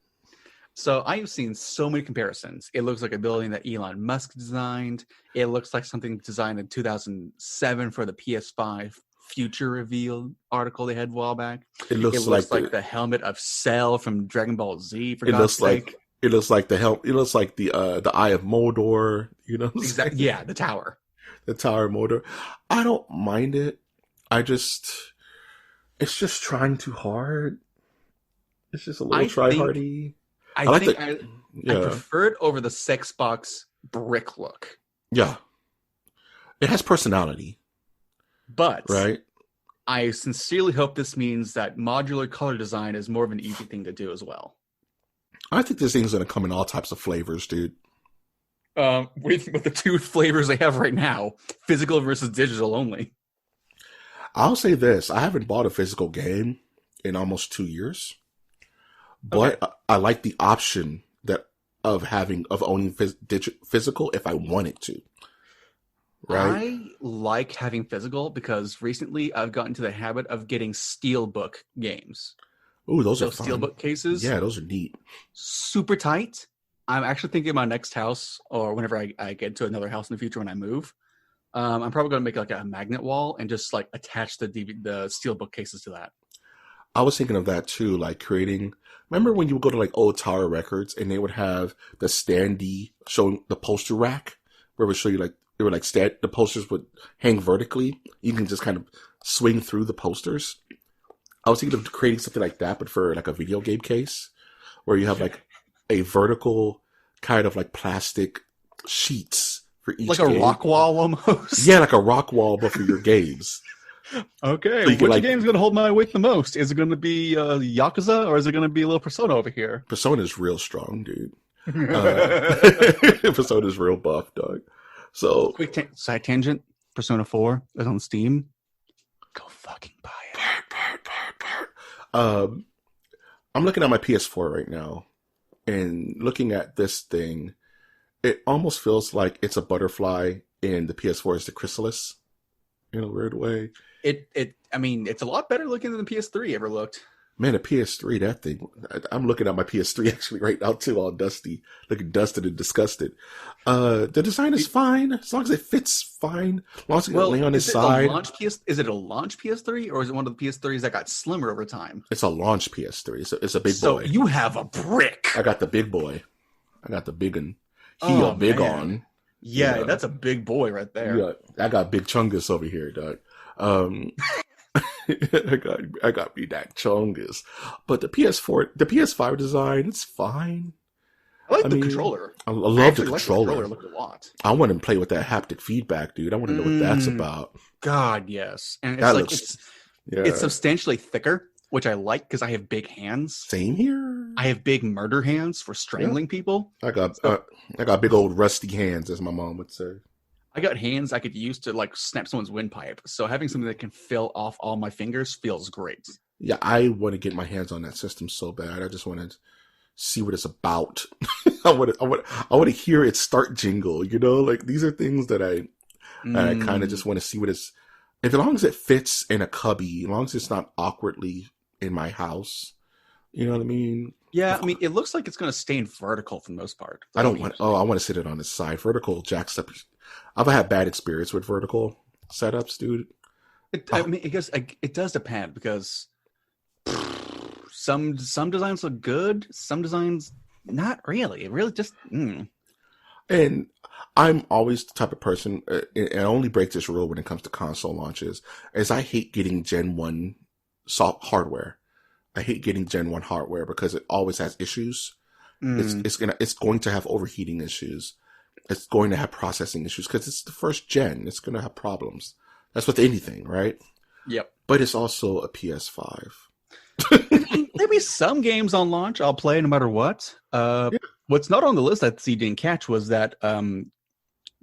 So I've seen so many comparisons. It looks like a building that Elon Musk designed. It looks like something designed in 2007 for the PS5 future reveal article they had a while back. It looks like the helmet of Cell from Dragon Ball Z. For God's sake. It looks like the help. It looks like the Eye of Mordor. You know, exactly. Yeah, the tower. The Tower of Mordor. I don't mind it. It's just trying too hard. It's just a little try-hardy. I prefer it over the sex box brick look. Yeah, it has personality. But right, I sincerely hope this means that modular color design is more of an easy thing to do as well. I think this thing's going to come in all types of flavors, dude. With the 2 flavors they have right now, physical versus digital only. I'll say this. I haven't bought a physical game in almost 2 years. But okay. I like the option of owning physical if I wanted to. Right? I like having physical because recently I've gotten into the habit of getting Steelbook games. Ooh, those are fun. Steelbook cases. Yeah, those are neat. Super tight. I'm actually thinking of my next house, or whenever I get to another house in the future when I move. I'm probably going to make like a magnet wall and just like attach the Steelbook cases to that. I was thinking of that too, like creating. Remember when you would go to like old Tower Records and they would have the standee showing the poster rack where it would show you like They were like the posters would hang vertically. You can just kind of swing through the posters. I was thinking of creating something like that, but for like a video game case, where you have like a vertical kind of like plastic sheets for each like game. a rock wall almost. Yeah, like a rock wall, but for your games. Okay, So which game's going to hold my weight the most? Is it going to be Yakuza, or is it going to be a little Persona over here? Persona's real strong, dude. Persona's real buff, dog. So Quick side tangent. Persona 4 is on Steam. Go fucking buy it. I'm looking at my PS4 right now, and looking at this thing, it almost feels like it's a butterfly, and the PS4 is the chrysalis, in a weird way. I mean, it's a lot better looking than the PS3 ever looked. Man, the PS3, that thing. I'm looking at my PS3 actually right now too, all dusty, looking dusted and disgusted. The design is fine, as long as it fits fine. As long as it can lay on its side. Is it a launch PS3, or is it one of the PS3s that got slimmer over time? It's a launch PS3. It's a big boy. So you have a brick. I got the big boy. I got the big one. A big man. on. Yeah, that's a big boy right there. Yeah, I got big chungus over here, dog. I got me that chungus. But the PS5 design, it's fine. I like the controller. I love the controller. Like the controller looked a lot. I want to play with that haptic feedback, dude. I want to know what that's about. God, yes. And it's substantially thicker, which I like because I have big hands. Same here. I have big murder hands for strangling people. I got big old rusty hands, as my mom would say. I got hands I could use to like snap someone's windpipe. So having something that can fill off all my fingers feels great. Yeah, I want to get my hands on that system so bad. I just want to see what it's about. I want to hear it start jingle. You know, like these are things that I kind of just want to see what it's. As long as it fits in a cubby, as long as it's not awkwardly in my house, you know what I mean? Yeah, I mean, it looks like it's going to stay in vertical for the most part. I want to sit it on its side. Vertical jacks up. I've had bad experience with vertical setups, dude. I mean, I guess it does depend because some designs look good, some designs not really. It really just. And I'm always the type of person, and I only break this rule when it comes to console launches, is I hate getting Gen 1 hardware. I hate getting Gen 1 hardware because it always has issues. It's going to have overheating issues. It's going to have processing issues because it's the first gen. It's going to have problems. That's with anything, right? Yep. But it's also a PS5. There'll be some games on launch I'll play no matter what. What's not on the list that C didn't catch was that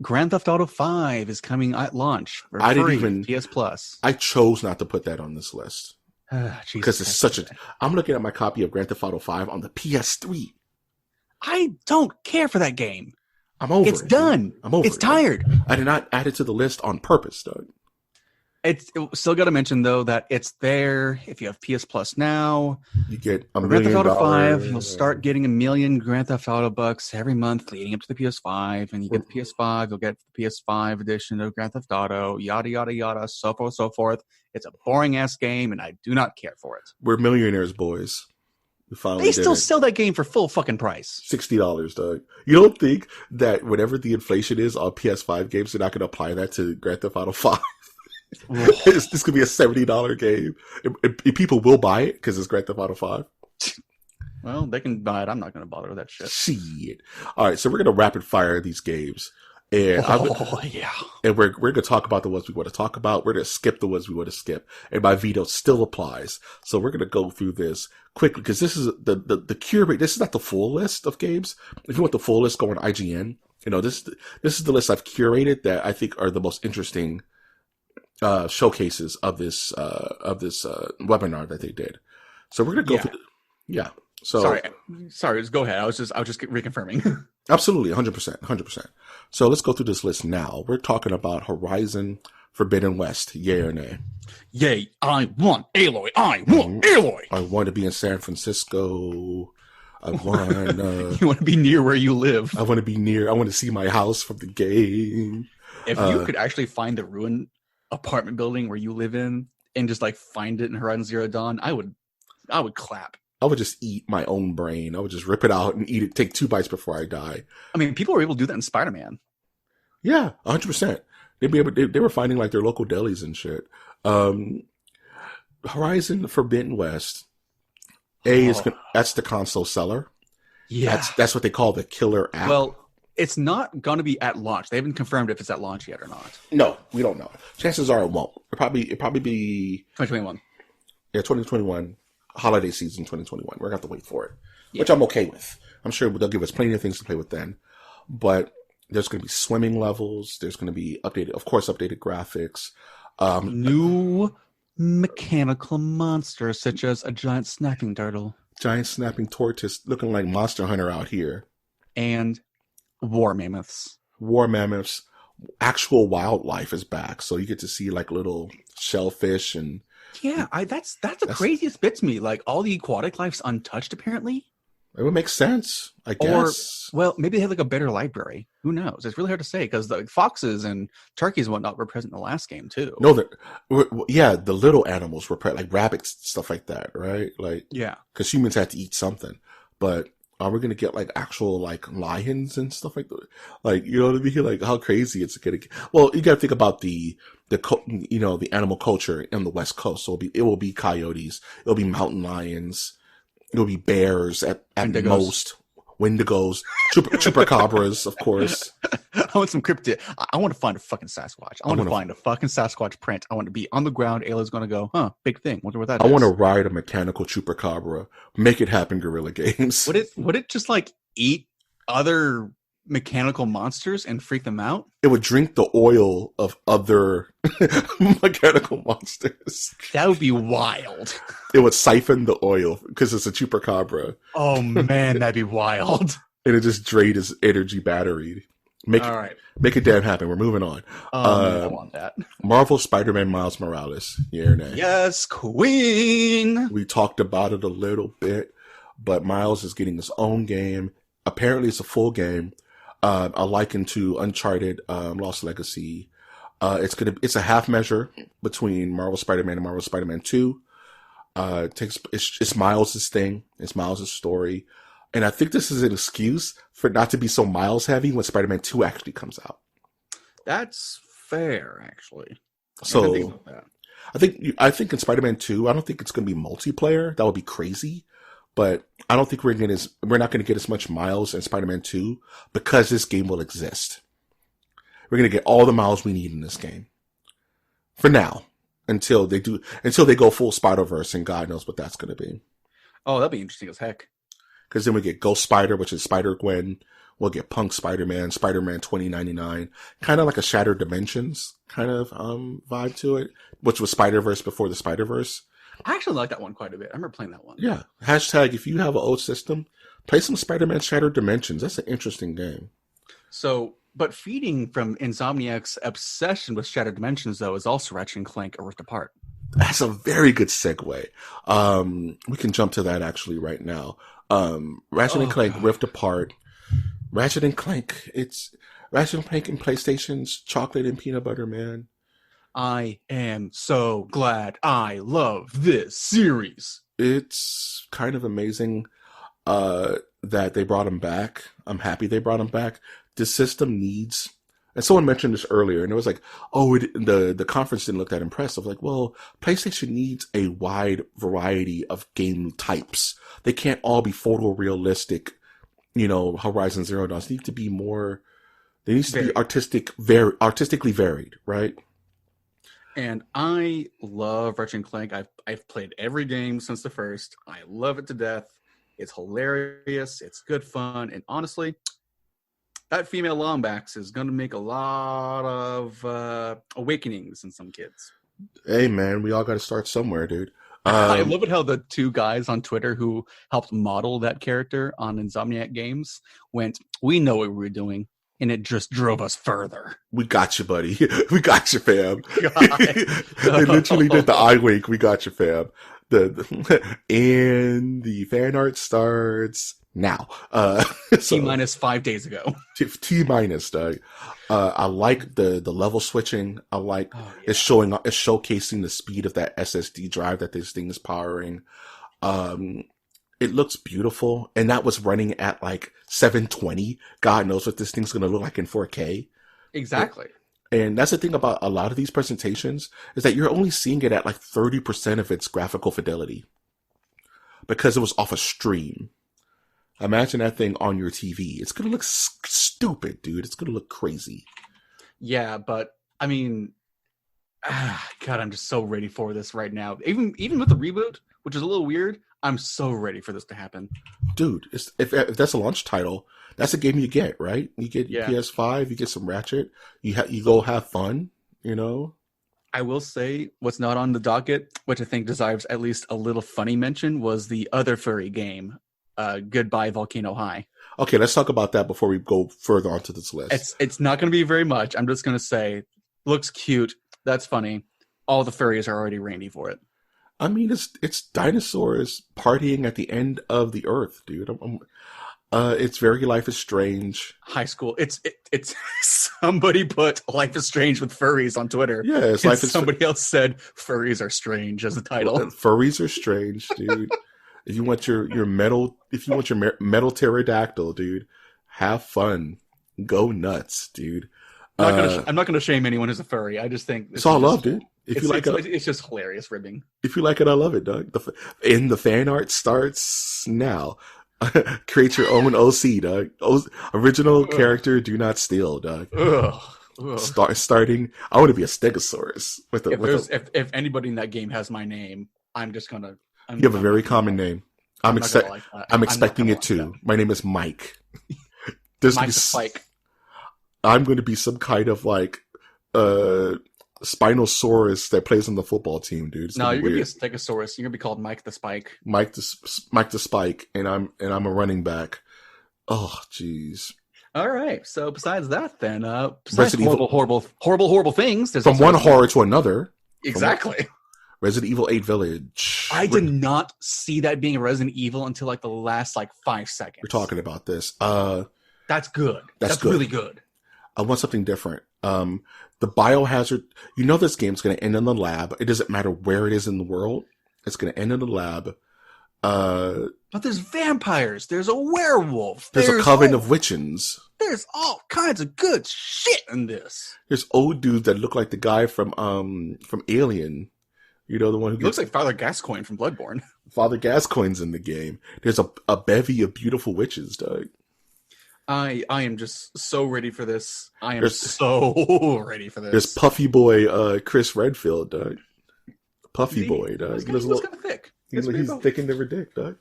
Grand Theft Auto 5 is coming at launch for free, PS Plus. I chose not to put that on this list. Because it's such a... I'm looking at my copy of Grand Theft Auto 5 on the PS3. I don't care for that game. I'm over it. It's done. I'm over it. It's tired. I did not add it to the list on purpose, Doug. It's still got to mention, though, that it's there. If you have PS Plus now, you get $1 Grand million. Theft Auto 5, you'll start getting $1 million Grand Theft Auto bucks every month leading up to the PS5. And you get the PS5, you'll get the PS5 edition of Grand Theft Auto, yada, yada, yada, so forth, so forth. It's a boring-ass game, and I do not care for it. We're millionaires, boys. They still sell that game for full fucking price. $60, Doug. You don't think that whatever the inflation is on PS5 games, they're not going to apply that to Grand Theft Auto 5? This could be a $70 game. And people will buy it because it's Grand Theft Auto 5. Well, they can buy it. I'm not going to bother with that shit. Shit. All right, so we're going to rapid fire these games. And and we're going to talk about the ones we want to talk about. We're going to skip the ones we want to skip. And my veto still applies. So we're going to go through this quickly because this is the curate. This is not the full list of games. If you want the full list, go on IGN. You know, this is the list I've curated that I think are the most interesting showcases of this webinar that they did. So we're going to go through. Yeah. So sorry. Just go ahead. I was just reconfirming. Absolutely, 100%. So let's go through this list now. We're talking about Horizon Forbidden West. Yay or nay? Yay! I want Aloy. I want Aloy. I want to be in San Francisco. I want. You want to be near where you live. I want to be near. I want to see my house from the game. If you could actually find the ruined apartment building where you live in and just like find it in Horizon Zero Dawn, I would clap. I would just eat my own brain. I would just rip it out and eat it. Take 2 bites before I die. I mean, people were able to do that in Spider-Man. Yeah, 100%. They were finding like their local delis and shit. Horizon Forbidden West. That's the console seller. Yeah. That's what they call the killer app. Well, it's not going to be at launch. They haven't confirmed if it's at launch yet or not. No, we don't know. Chances are it won't. It'll probably be 2021. Yeah, 2021 holiday season 2021. We're gonna have to wait for it, which I'm okay with. I'm sure they'll give us plenty of things to play with then. But there's gonna be swimming levels. There's gonna be updated graphics. New mechanical monsters such as a giant snapping turtle. Giant snapping tortoise looking like Monster Hunter out here. And war mammoths. War mammoths. Actual wildlife is back. So you get to see like little shellfish and... Yeah, that's the craziest bit to me. Like all the aquatic life's untouched apparently. It would make sense, I guess. Or, well, maybe they have like a better library. Who knows? It's really hard to say because the foxes and turkeys and whatnot were present in the last game too. No, the little animals were present, like rabbits, stuff like that, right? Like, yeah, because humans had to eat something. But are we gonna get like actual like lions and stuff like that? Like, you know what I mean? Like, how crazy it's gonna get? Well, you got to think about the animal culture in the West Coast. So it will be coyotes, it'll be mountain lions. It'll be bears at most, wendigos, chupacabras, of course. I want some cryptid. I want to find a fucking Sasquatch. I want to find a fucking Sasquatch print. I want to be on the ground. Ayla's going to go, big thing. Wonder what that is. I want to ride a mechanical chupacabra. Make it happen, Guerrilla Games. Would it just like eat other mechanical monsters and freak them out? It would drink the oil of other mechanical monsters. That would be wild. It would siphon the oil because it's a chupacabra. Oh man, that'd be wild. And it just drained his energy battery. Make it damn happen. We're moving on. Man, I want that. Marvel Spider-Man Miles Morales. Yeah or nay? Yes, Queen. We talked about it a little bit, but Miles is getting his own game. Apparently, it's a full game. A liken to Uncharted, Lost Legacy. It's a half measure between Marvel Spider-Man and Marvel Spider-Man 2. It's Miles' thing. It's Miles' story. And I think this is an excuse for not to be so Miles heavy when Spider-Man 2 actually comes out. That's fair, actually. So I think in Spider-Man 2, I don't think it's going to be multiplayer. That would be crazy. But I don't think we're not going to get as much Miles in Spider-Man 2 because this game will exist. We're going to get all the Miles we need in this game. For now. Until they go full Spider-Verse, and God knows what that's going to be. Oh, that'd be interesting as heck. Because then we get Ghost Spider, which is Spider-Gwen. We'll get Punk Spider-Man, Spider-Man 2099. Kind of like a Shattered Dimensions kind of vibe to it. Which was Spider-Verse before the Spider-Verse. I actually like that one quite a bit. I remember playing that one. Yeah. Hashtag, if you have an old system, play some Spider-Man Shattered Dimensions. That's an interesting game. So, but feeding from Insomniac's obsession with Shattered Dimensions, though, is also Ratchet and Clank: A Rift Apart. That's a very good segue. We can jump to that actually right now. Ratchet and Clank: Rift Apart. Ratchet and Clank. It's Ratchet and Clank and PlayStation's chocolate and peanut butter, man. I am so glad I love this series. It's kind of amazing that they brought him back. I'm happy they brought him back. The system needs, and someone mentioned this earlier, and it was like, the conference didn't look that impressive. Like, well, PlayStation needs a wide variety of game types. They can't all be photorealistic, Horizon Zero Dawn. They need to be more, they need to be artistically varied, right? And I love Ratchet and Clank. I've played every game since the first. I love it to death. It's hilarious. It's good fun. And honestly, that female Lombax is going to make a lot of awakenings in some kids. Hey, man, we all got to start somewhere, dude. I love it how the two guys on Twitter who helped model that character on Insomniac Games went, we know what we're doing. And it just drove us further. We got you, buddy. We got you, fam. They literally did the eye wink. We got you, fam. And the fan art starts now. T-minus 5 days ago. T-minus, Doug. I like the level switching. I like it's showcasing the speed of that SSD drive that this thing is powering. It looks beautiful, and that was running at like 720. God knows what this thing's going to look like in 4K. Exactly. And that's the thing about a lot of these presentations is that you're only seeing it at like 30% of its graphical fidelity because it was off a stream. Imagine that thing on your TV. It's going to look stupid, dude. It's going to look crazy. Yeah, but I mean, God, I'm just so ready for this right now. Even with the reboot, which is a little weird, I'm so ready for this to happen. Dude, if that's a launch title, that's a game you get, right? You get PS5, you get some Ratchet, you go have fun, you know? I will say what's not on the docket, which I think deserves at least a little funny mention, was the other furry game, Goodbye Volcano High. Okay, let's talk about that before we go further onto this list. It's not going to be very much. I'm just going to say, looks cute. That's funny. All the furries are already randy for it. I mean, it's dinosaurs partying at the end of the earth, dude. It's very Life is Strange. High school. It's somebody put Life is Strange with furries on Twitter. Yeah, it's Life is. Somebody else said furries are strange as the title. Furries are strange, dude. If you want your metal pterodactyl, dude, have fun, go nuts, dude. I'm not gonna shame anyone who's a furry. I just think it's all love, dude. If you like it, it's just hilarious ribbing. If you like it, I love it, Doug. And the fan art starts now. Create your own OC, Doug. Original character, do not steal, Doug. Starting. I want to be a Stegosaurus. If anybody in that game has my name, I'm just gonna. You have a very common name. I'm expecting it too. My name is Mike. Mike's Spike. I'm going to be some kind of like Spinosaurus that plays on the football team, dude. No, you're gonna be a Stegosaurus. You're gonna be called Mike the Spike. Mike the Spike, and I'm a running back. Oh, jeez. All right. So besides that, then besides horrible things. There's from one horror to another. Exactly. Resident Evil 8 Village. I did not see that being a Resident Evil until like the last 5 seconds. We're talking about this. That's good. That's good. Really good. I want something different. The biohazard, this game's going to end in the lab. It doesn't matter where it is in the world. It's going to end in the lab. But there's vampires. There's a werewolf. There's a coven of witches. There's all kinds of good shit in this. There's old dudes that look like the guy from Alien. The one who looks like Father Gascoigne from Bloodborne. Father Gascoigne's in the game. There's a bevy of beautiful witches, Doug. I am just so ready for this. So ready for this. There's Puffy Boy Chris Redfield, Doug. Puffy Boy, Doug. He looks kind of thick. He's thick and never dick, Doug.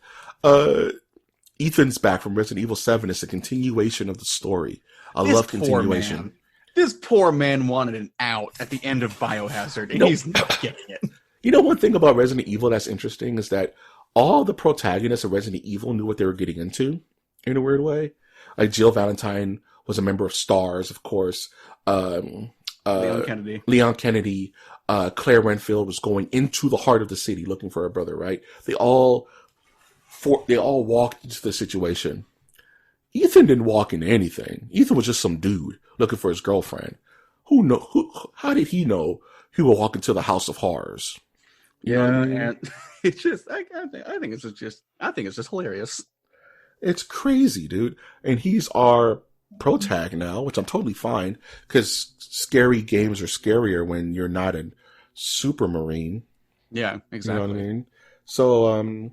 Ethan's back from Resident Evil 7. It's a continuation of the story. I love continuation. This poor man wanted an out at the end of Biohazard, and he's not getting it. One thing about Resident Evil that's interesting is that all the protagonists of Resident Evil knew what they were getting into in a weird way. Like Jill Valentine was a member of STARS, of course. Leon Kennedy. Claire Renfield was going into the heart of the city looking for her brother, right? They all walked into the situation. Ethan didn't walk into anything. Ethan was just some dude looking for his girlfriend. How did he know he would walk into the House of Horrors? And it's just, I think it's just hilarious. It's crazy, dude. And he's our protag now, which I'm totally fine, because scary games are scarier when you're not a super marine. Yeah, exactly. You know what I mean? So,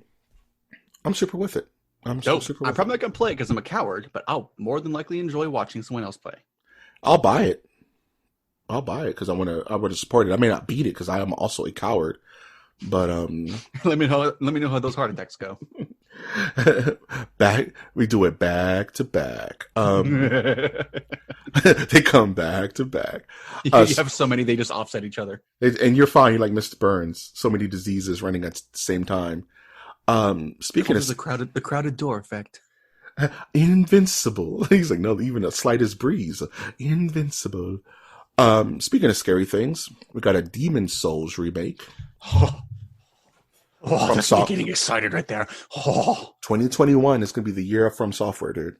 I'm super with it. I'm probably not going to play it because I'm a coward, but I'll more than likely enjoy watching someone else play. I'll buy it because I want to support it. I may not beat it because I am also a coward, but let me know how those heart attacks go. We do it back to back. They come back to back. You have so many, they just offset each other. And you're fine. You're like Mr. Burns. So many diseases running at the same time. Speaking of the crowded door effect. Invincible. He's like, no, even the slightest breeze. Invincible. Speaking of scary things, we got a Demon Souls remake. That's me getting excited right there. 2021 is going to be the year of From Software, dude.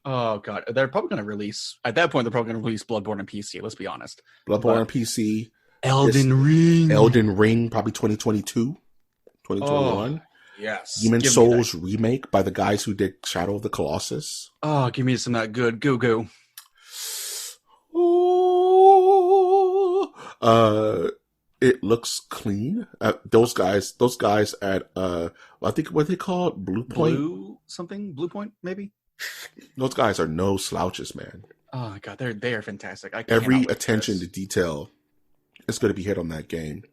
Oh, God. They're probably going to release, at that point, they're probably going to release Bloodborne on PC, let's be honest. Bloodborne on PC. Elden Ring, probably 2022, 2021. Yes. Demon Souls remake by the guys who did Shadow of the Colossus. Oh, give me some of that good goo-goo. Oh, It looks clean. Those guys at I think what they call it, Blue Point. Blue Point, maybe. Those guys are no slouches, man. Oh my god, they are fantastic. Every attention to detail is going to be hit on that game.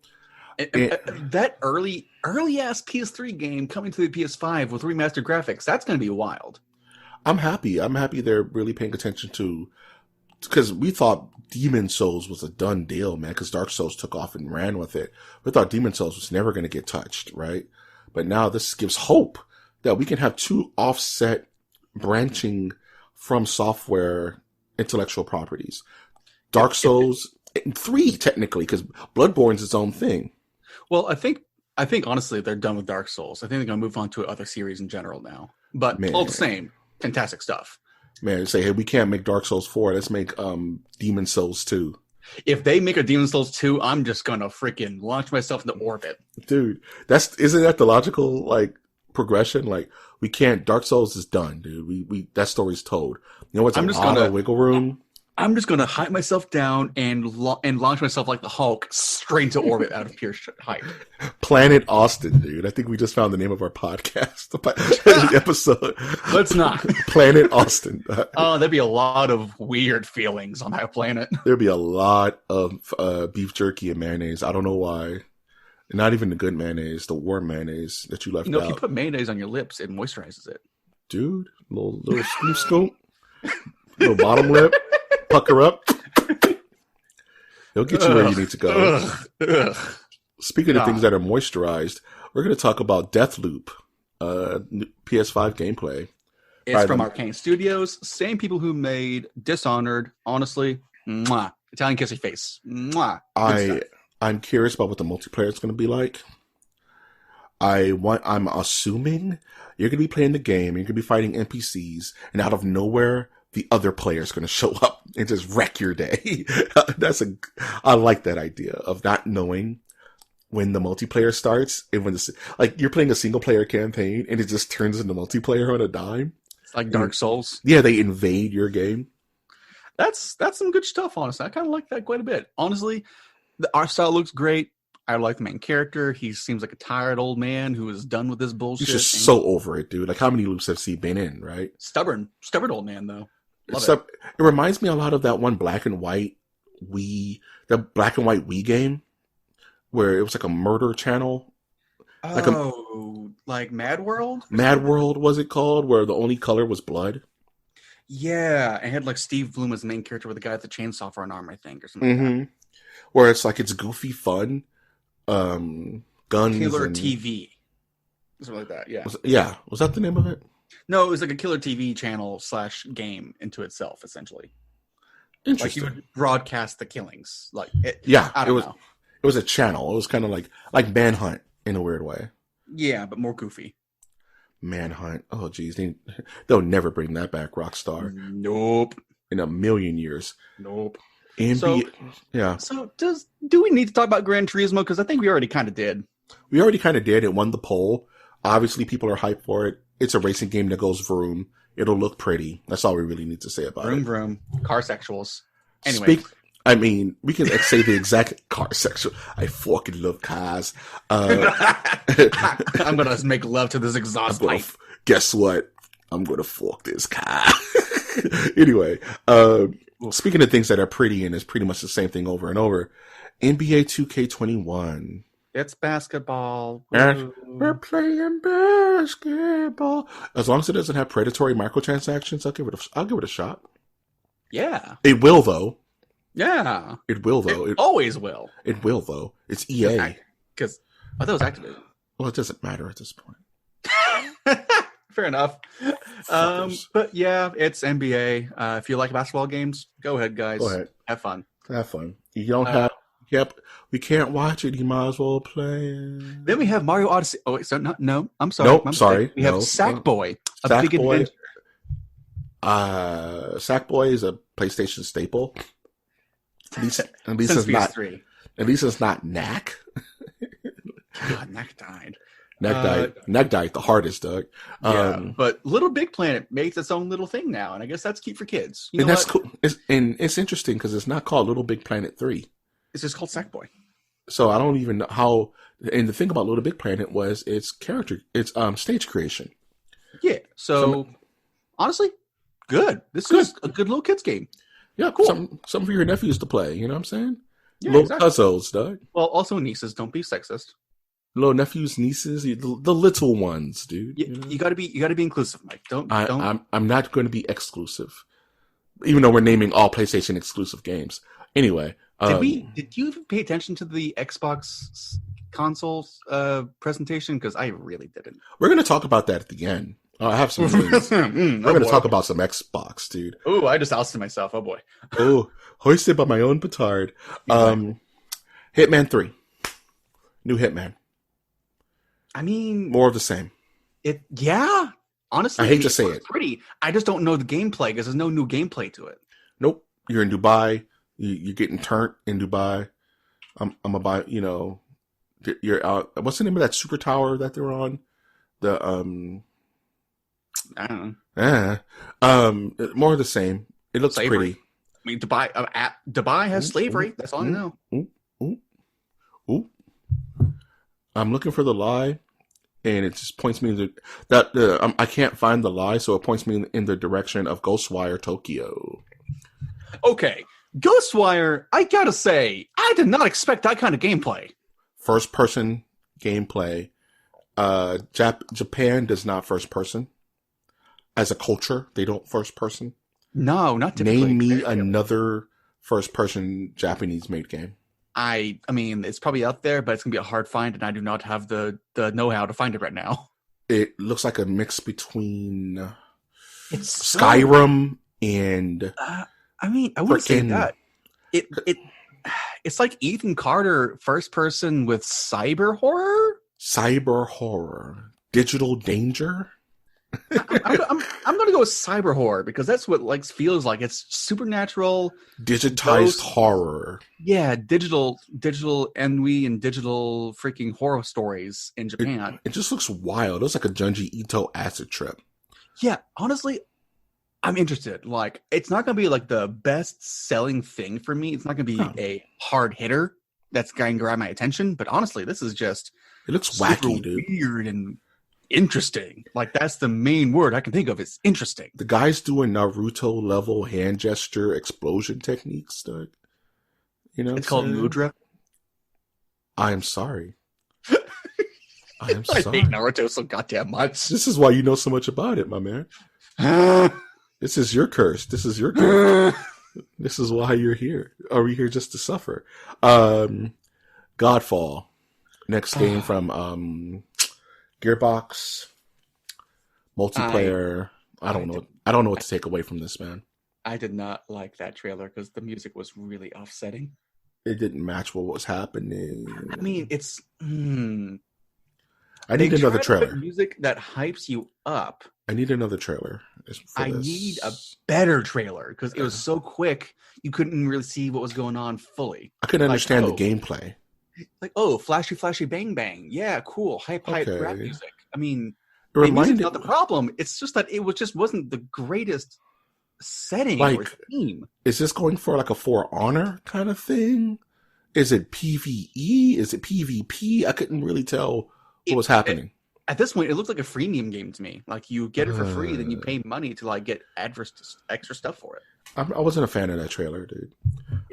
And that early ass PS3 game coming to the PS5 with remastered graphics, that's going to be wild. I'm happy. I'm happy they're really paying attention to, because we thought Demon Souls was a done deal, man, because Dark Souls took off and ran with it. We thought Demon Souls was never going to get touched, right? But now this gives hope that we can have two offset branching from software intellectual properties. Dark Souls, 3 technically, because Bloodborne's its own thing. Well, I think honestly they're done with Dark Souls. I think they're going to move on to other series in general now. But all the same, fantastic stuff. Man, say, hey, we can't make Dark Souls 4. Let's make Demon Souls 2. If they make a Demon Souls 2, I'm just going to freaking launch myself into orbit. Dude, isn't that the logical, progression? We can't, Dark Souls is done, dude. We that story's told. You know what's a lot of wiggle room? I'm just going to hype myself down and launch myself like the Hulk straight into orbit out of pure hype. Planet Austin, dude. I think we just found the name of our podcast episode. Let's not. Planet Austin. Oh, there'd be a lot of weird feelings on that planet. There'd be a lot of beef jerky and mayonnaise. I don't know why. Not even the good mayonnaise, the warm mayonnaise that you left out. If you put mayonnaise on your lips, it moisturizes it. Dude, little scoop, little bottom lip. Pucker up. It'll get you where you need to go. Speaking of things that are moisturized, we're going to talk about Deathloop, PS5 gameplay. It's from Arcane Studios, same people who made Dishonored. Honestly, mwah. Italian kissy face. Mwah. I'm curious about what the multiplayer is going to be like. I'm assuming you're going to be playing the game, you're going to be fighting NPCs, and out of nowhere, the other player is going to show up and just wreck your day. I like that idea of not knowing when the multiplayer starts and when you're playing a single player campaign and it just turns into multiplayer on a dime. It's like Dark Souls. Yeah, they invade your game. That's some good stuff, honestly. I kind of like that quite a bit. Honestly, the art style looks great. I like the main character. He seems like a tired old man who is done with this bullshit. He's just so over it, dude. How many loops has he been in, right? Stubborn old man, though. It reminds me a lot of that one black and white Wii game where it was like a murder channel. Like Mad World? Mad World was it called, where the only color was blood? Yeah, it had Steve Bloom as the main character with the guy with the chainsaw for an arm, I think, or something like that. Where it's goofy fun, guns. Killer TV. Something like that, yeah. Was that the name of it? No, it was like a killer TV channel / game into itself, essentially. Interesting. He would broadcast the killings. It was a channel. It was kind of like Manhunt in a weird way. Yeah, but more goofy. Manhunt. Oh, geez. They'll never bring that back, Rockstar. Nope. In a million years. Nope. So do we need to talk about Gran Turismo? Because I think we already kind of did. We already kind of did. It won the poll. Obviously, people are hyped for it. It's a racing game that goes vroom. It'll look pretty. That's all we really need to say about vroom, it. Vroom, vroom. Car sexuals. Anyway. We can say the exact car sexual. I fucking love cars. I'm going to make love to this exhaust pipe. Guess what? I'm going to fuck this car. Anyway, speaking of things that are pretty and is pretty much the same thing over and over, NBA 2K21. It's basketball. We're playing basketball. As long as it doesn't have predatory microtransactions, I'll give it a shot. Yeah. It will though. Yeah. It will though. It always will. It will though. It's EA. Because I thought it was Activision. Well, it doesn't matter at this point. Fair enough. But yeah, it's NBA. If you like basketball games, go ahead, guys. Go ahead. Have fun. Have fun. You don't have. Yep. We can't watch it. You might as well play it. Then we have Mario Odyssey. Oh, wait, no. I'm sorry. Nope, sorry. We have Sackboy. A big adventure. Sackboy is a PlayStation staple. At least it's not. PS3. At least it's not Knack. God, Knack died. Knack died the hardest, Doug. But Little Big Planet makes its own little thing now, and I guess that's cute for kids. And that's cool. It's interesting because it's not called Little Big Planet 3. It's just called Sackboy. So I don't even know how. And the thing about Little Big Planet was its stage creation. Yeah. So honestly, good. This is a good little kids game. Yeah, cool. Something for your nephews to play. You know what I'm saying? Yeah, little exactly. cousins, Doug. Well, also nieces. Don't be sexist. Little nephews, nieces, the little ones, dude. You gotta be inclusive, Mike. Don't. I'm not going to be exclusive, even though we're naming all PlayStation exclusive games. Anyway, did you even pay attention to the Xbox consoles presentation? Because I really didn't. We're going to talk about that at the end. I have some things. We're going to talk about some Xbox, dude. Oh, I just ousted myself. Oh boy. Oh, hoisted by my own petard. Hitman 3, new Hitman. I mean, more of the same. Yeah. Honestly, I hate to say it. Pretty. I just don't know the gameplay because there's no new gameplay to it. Nope. You're in Dubai. You're getting turned in Dubai. I'm about, you're out. What's the name of that super tower that they're on? I don't know. More of the same. It looks slavery. Pretty. I mean, Dubai has slavery. That's all I know. Ooh. I'm looking for the lie, and it just points me that I can't find the lie, so it points me in the direction of Ghostwire Tokyo. Okay, Ghostwire. I gotta say, I did not expect that kind of gameplay. First person gameplay. Japan does not first person. As a culture, they don't first person. No, not typically. Name me another first person Japanese made game. I mean, it's probably out there, but it's gonna be a hard find, and I do not have the know-how to find it right now. It looks like a mix between it's Skyrim and. I mean, I wouldn't say that. It's like Ethan Carter first person with cyber horror. Cyber horror, digital danger. I'm gonna go with cyber horror because that's what feels like. It's supernatural, digitized horror. Yeah, digital ennui and digital freaking horror stories in Japan. It just looks wild. It looks like a Junji Ito acid trip. Yeah, honestly, I'm interested. It's not gonna be the best selling thing for me. It's not gonna be a hard hitter that's going to grab my attention. But honestly, this is just it looks wacky, dude. Weird and interesting. That's the main word I can think of. It's interesting. The guy's doing Naruto level hand gesture explosion techniques, Doug. It's called Mudra. I am sorry. I am sorry. I hate Naruto so goddamn much. This is why you know so much about it, my man. This is your curse. This is your curse. This is why you're here. Are we here just to suffer? Godfall. Next game from Gearbox. Multiplayer. I don't know. I don't know what to take away from this, man. I did not like that trailer because the music was really offsetting. It didn't match what was happening. I mean, it's. I need another trailer. Music that hypes you up. I need another trailer. I need a better trailer because it was so quick you couldn't really see what was going on fully. I couldn't understand the gameplay. Flashy, bang, bang. Yeah, cool. Hype, rap music. I mean, music's not the problem. It's just that it wasn't the greatest setting or theme. Is this going for a For Honor kind of thing? Is it PvE? Is it PvP? I couldn't really tell what was happening. At this point, it looks like a freemium game to me. You get it for free, then you pay money to get extra stuff for it. I wasn't a fan of that trailer, dude.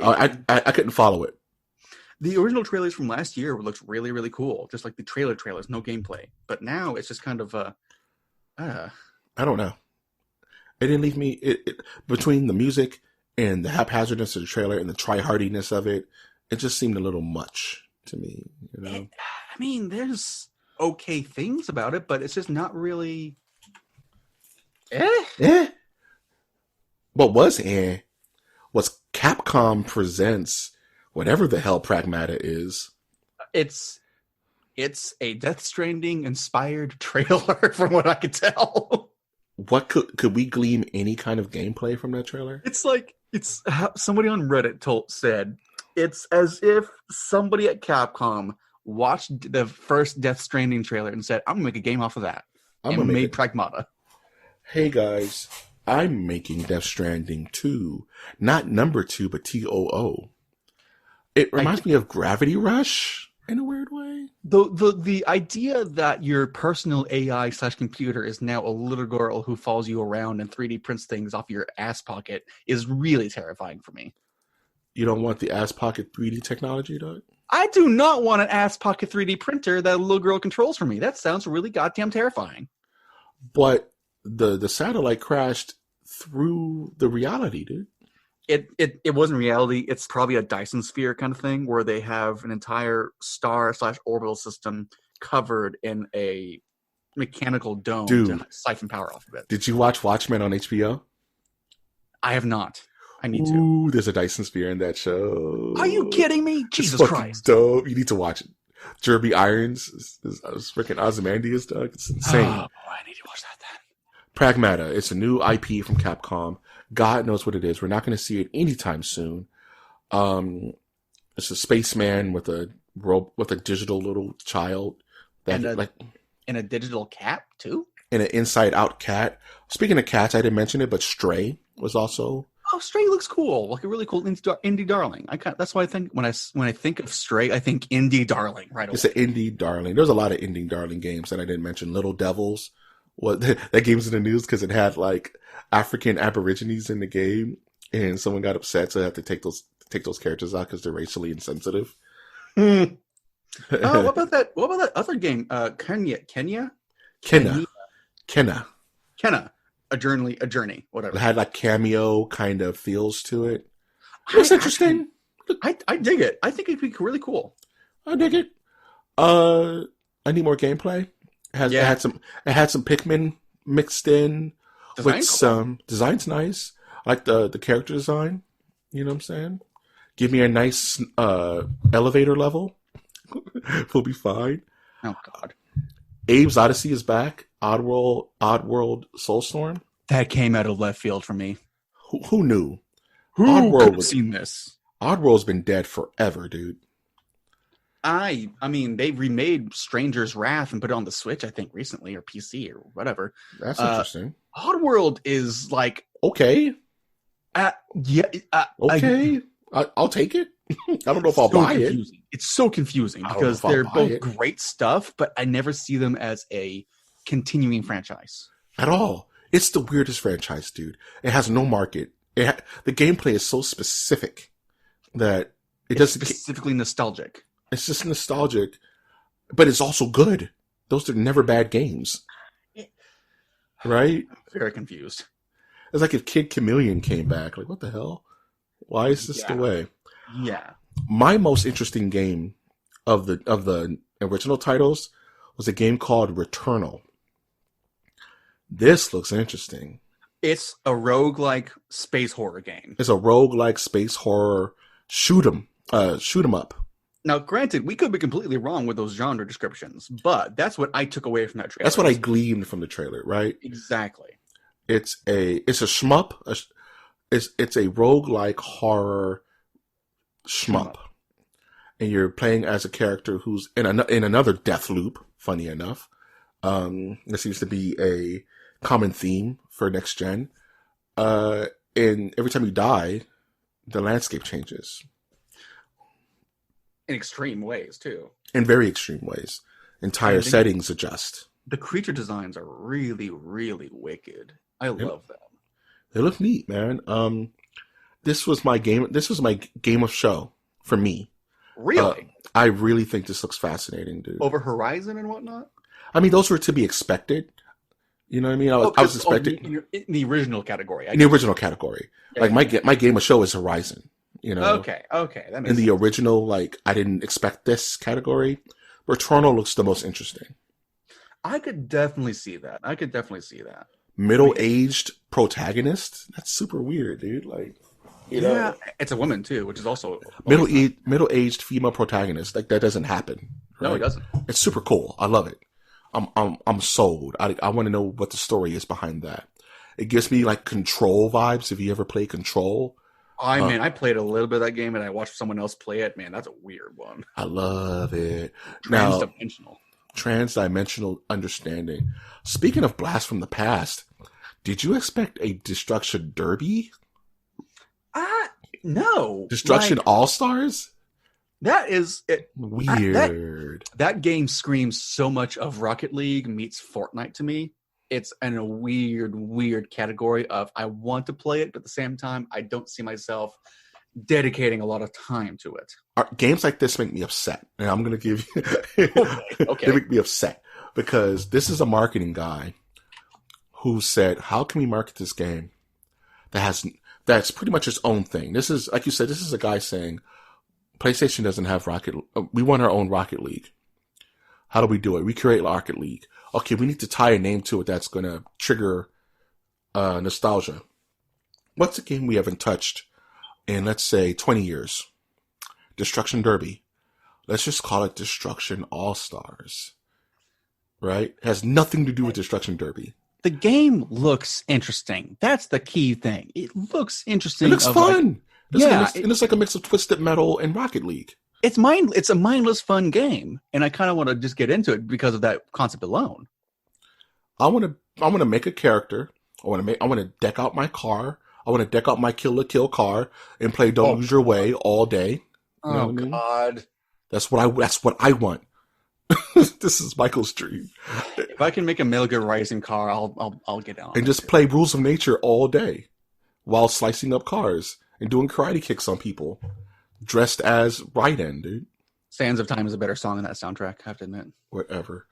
I couldn't follow it. The original trailers from last year looked really, really cool. Just like the trailers, no gameplay. But now it's just kind of I don't know. It didn't leave me between the music and the haphazardness of the trailer and the tryhardiness of it. It just seemed a little much to me. I mean, there's okay things about it, but it's just not really. What was was Capcom Presents whatever the hell Pragmata is. It's a Death Stranding inspired trailer, from what I could tell. What could we glean any kind of gameplay from that trailer? It's how somebody on Reddit said it's as if somebody at Capcom watched the first Death Stranding trailer and said, "I'm gonna make a game off of that," and made Pragmata. Hey guys, I'm making Death Stranding 2, not number 2, but TOO. It reminds me of Gravity Rush in a weird way. The idea that your personal AI/computer is now a little girl who follows you around and 3D prints things off your ass pocket is really terrifying for me. You don't want the ass pocket 3D technology, Doug? I do not want an ass pocket 3D printer that a little girl controls for me. That sounds really goddamn terrifying. But the satellite crashed through the reality, dude. It wasn't reality. It's probably a Dyson sphere kind of thing where they have an entire star/orbital system covered in a mechanical dome to siphon power off of it. Did you watch Watchmen on HBO? I have not. I need to. Ooh, there's a Dyson sphere in that show. Are you kidding me? Jesus Christ. Dope. You need to watch it. Jeremy Irons is freaking Ozymandias, Doug. It's insane. Oh, I need to watch that then. Pragmata. It's a new IP from Capcom. God knows what it is. We're not going to see it anytime soon. It's a spaceman with a digital little child. And a digital cat, too? And an inside-out cat. Speaking of cats, I didn't mention it, but Stray was also... Oh, Stray looks cool. Like a really cool indie darling. That's why I think when I think of Stray, I think indie darling right away. It's an indie darling. There's a lot of indie darling games that I didn't mention. Little Devils. That game's in the news because it had like African Aborigines in the game, and someone got upset, so they have to take those characters out because they're racially insensitive. What about that other game? Kenna. A journey, whatever. It had like cameo kind of feels to it. It's interesting. I dig it. I think it'd be really cool. I dig it. I need more gameplay. It had some Pikmin mixed in with some design's nice. I like the character design. You know what I'm saying? Give me a nice elevator level. We'll be fine. Oh God. Abe's Odyssey is back. Oddworld Soulstorm. That came out of left field for me. Who knew? Who could have seen this? Oddworld's been dead forever, dude. I mean, they remade Stranger's Wrath and put it on the Switch, I think, recently, or PC, or whatever. That's interesting. Oddworld is like... Okay. Okay. I'll take it. I don't know if I'll buy it. It's so confusing because they're both great stuff, but I never see them as a continuing franchise. At all. It's the weirdest franchise, dude. It has no market. The gameplay is so specific that it's specifically nostalgic. It's just nostalgic, but it's also good. Those are never bad games. Right? I'm very confused. It's like if Kid Chameleon came back. Like, what the hell? Why is this the way? Yeah. My most interesting game of the original titles was a game called Returnal. This looks interesting. It's a roguelike space horror game. It's a roguelike space horror shoot 'em up. Now, granted, we could be completely wrong with those genre descriptions, but that's what I took away from that trailer. That's what I gleaned from the trailer, right? Exactly. It's a shmup. It's a roguelike horror shmup. And you're playing as a character who's in another death loop, funny enough. There seems to be a common theme for next gen. And every time you die, the landscape changes. In extreme ways, too. In very extreme ways. Entire settings adjust. The creature designs are really, really wicked. I love them. They look neat, man. This was my game of show for me. Really? I really think this looks fascinating, dude. Over Horizon and whatnot? I mean, those were to be expected. You know what I mean? I was expecting in the original category. In the original category. Yeah, like my game of show is Horizon. You know? Okay. That makes in the sense. original, like, I didn't expect this category. Returnal looks the most interesting. I could definitely see that. Middle-aged protagonist? That's super weird, dude. Like, you know, it's a woman too, which is also middle-aged female protagonist. Like, that doesn't happen. Right? No, it doesn't. It's super cool. I love it. I'm sold. I want to know what the story is behind that. It gives me like Control vibes. If you ever play Control. I played a little bit of that game and I watched someone else play it. Man, that's a weird one. I love it. Transdimensional understanding. Speaking of Blast from the Past, did you expect a Destruction Derby? No. Destruction All-Stars? That is it. Weird. That game screams so much of Rocket League meets Fortnite to me. It's in a weird category of I want to play it, but at the same time, I don't see myself dedicating a lot of time to it. Games like this make me upset, and I'm going to give you. Okay. They make me upset because this is a marketing guy who said, "How can we market this game that's pretty much its own thing?" This is, like you said, this is a guy saying, PlayStation doesn't have we want our own Rocket League. How do we do it? We create Rocket League. Okay, we need to tie a name to it that's going to trigger nostalgia. What's a game we haven't touched in, let's say, 20 years? Destruction Derby. Let's just call it Destruction All-Stars. Right? It has nothing to do with Destruction Derby. The game looks interesting. That's the key thing. It looks interesting. It looks fun. Like, it looks like a mix of Twisted Metal and Rocket League. It's a mindless, fun game, and I kind of want to just get into it because of that concept alone. I want to make a character. I want to deck out my car. I want to deck out my Kill la Kill car and play Don't Lose Your Way all day. You know what I mean? God, that's what I want. This is Michael's dream. If I can make a Metal Gear Rising car, I'll get on. And just play Rules of Nature all day while slicing up cars and doing karate kicks on people, dressed as Raiden, dude. Sands of Time is a better song in that soundtrack, I have to admit. Whatever.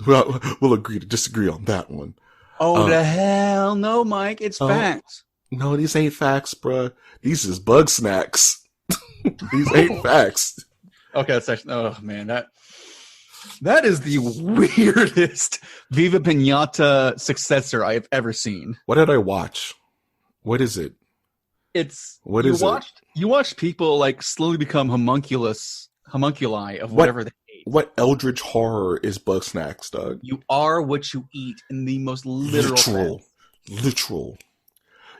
We'll agree to disagree on that one. Oh, the hell no, Mike. It's facts. No, these ain't facts, bruh. These is bug snacks. These ain't facts. Okay, that's actually... Oh, man, that is the weirdest Viva Pinata successor I have ever seen. What did I watch? What is it? You watched people like slowly become homunculi of whatever they ate. What eldritch horror is bug snacks, Doug? You are what you eat in the most literal.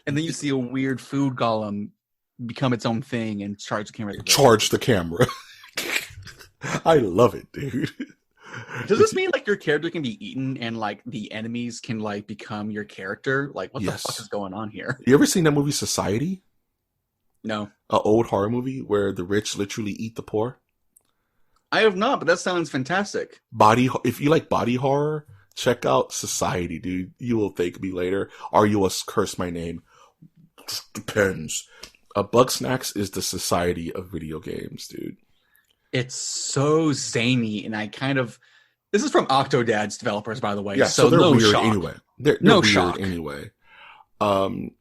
And then you see a weird food golem become its own thing and charge the camera. Charge the camera. I love it, dude. Does this mean like your character can be eaten and like the enemies can like become your character? Like what the fuck is going on here? You ever seen that movie Society? No. An old horror movie where the rich literally eat the poor? I have not, but that sounds fantastic. If you like body horror, check out Society, dude. You will thank me later. Or you will curse my name. Depends. Bug Snacks is the Society of video games, dude. It's so zany, and this is from Octodad's developers, by the way. Yeah, so they're no weird shock. anyway. They're no weird shock. Anyway. I'm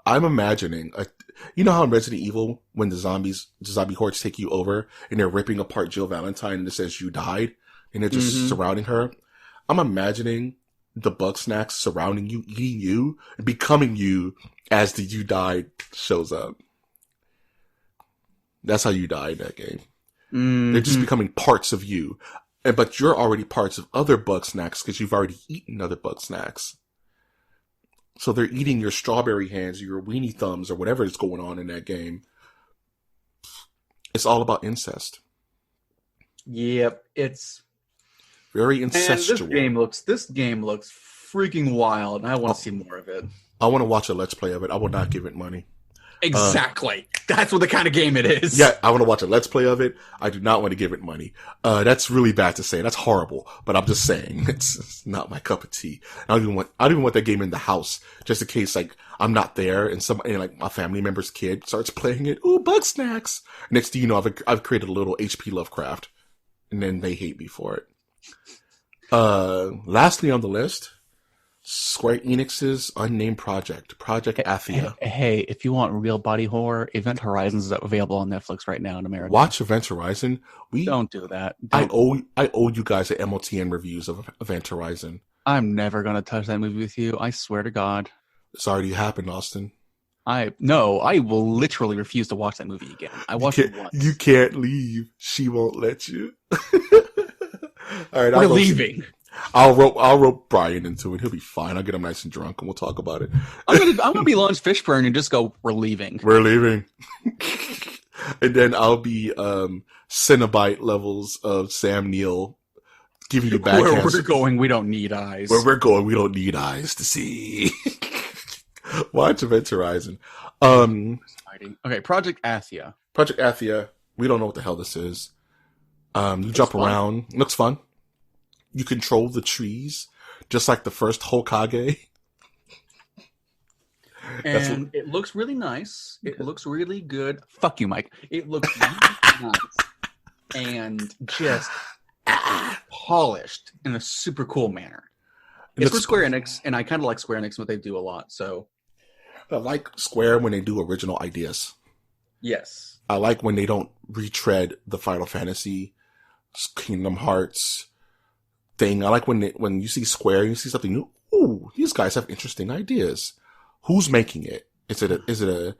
imagining, you know how in Resident Evil, when the zombie hordes take you over, and they're ripping apart Jill Valentine, and it says you died, and they're just surrounding her? I'm imagining the bug snacks surrounding you, eating you, and becoming you as the you died shows up. That's how you die in that game. They're just becoming parts of you. But you're already parts of other bug snacks because you've already eaten other bug snacks. So they're eating your strawberry hands or your weenie thumbs or whatever is going on in that game. It's all about incest. Yep, it's very incestual. This game looks freaking wild, and I want to see more of it. I want to watch a Let's Play of it. I will not give it money. Exactly. That's what the kind of game it is. Yeah, I want to watch a Let's Play of it. I do not want to give it money. That's really bad to say. That's horrible. But I'm just saying, it's not my cup of tea. I don't even want that game in the house, just in case like I'm not there and like my family member's kid starts playing it. Ooh, bug snacks. Next thing you know, I've created a little HP Lovecraft, and then they hate me for it. Lastly on the list, Square Enix's unnamed Project Athia. Hey, if you want real body horror, Event Horizons is available on Netflix right now in America. Watch Event Horizon. Don't do that. I owe you guys an MOTN reviews of Event Horizon. I'm never gonna touch that movie with you. I swear to God. It's already happened, Austin. I will literally refuse to watch that movie again. I watched it once. You can't leave. She won't let you. All right, we're leaving. I'll rope Brian into it. He'll be fine. I'll get him nice and drunk, and we'll talk about it. I'm gonna be Lawrence Fishburne and just go, "We're leaving." We're leaving. And then I'll be Cenobite levels of Sam Neill giving you back. Where we're going, we don't need eyes. Where we're going, we don't need eyes to see. Watch Event Horizon. Okay, Project Athia. Project Athia We don't know what the hell this is. You jump around. It looks fun. You control the trees, just like the first Hokage. And it looks really nice. It looks really good. Fuck you, Mike. It looks really nice and just polished in a super cool manner. It's for Square Enix, and I kind of like Square Enix and what they do a lot. So I like Square when they do original ideas. Yes. I like when they don't retread the Final Fantasy, Kingdom Hearts thing. I like when you see Square, you see something new. Ooh, these guys have interesting ideas. Who's making it? Is it a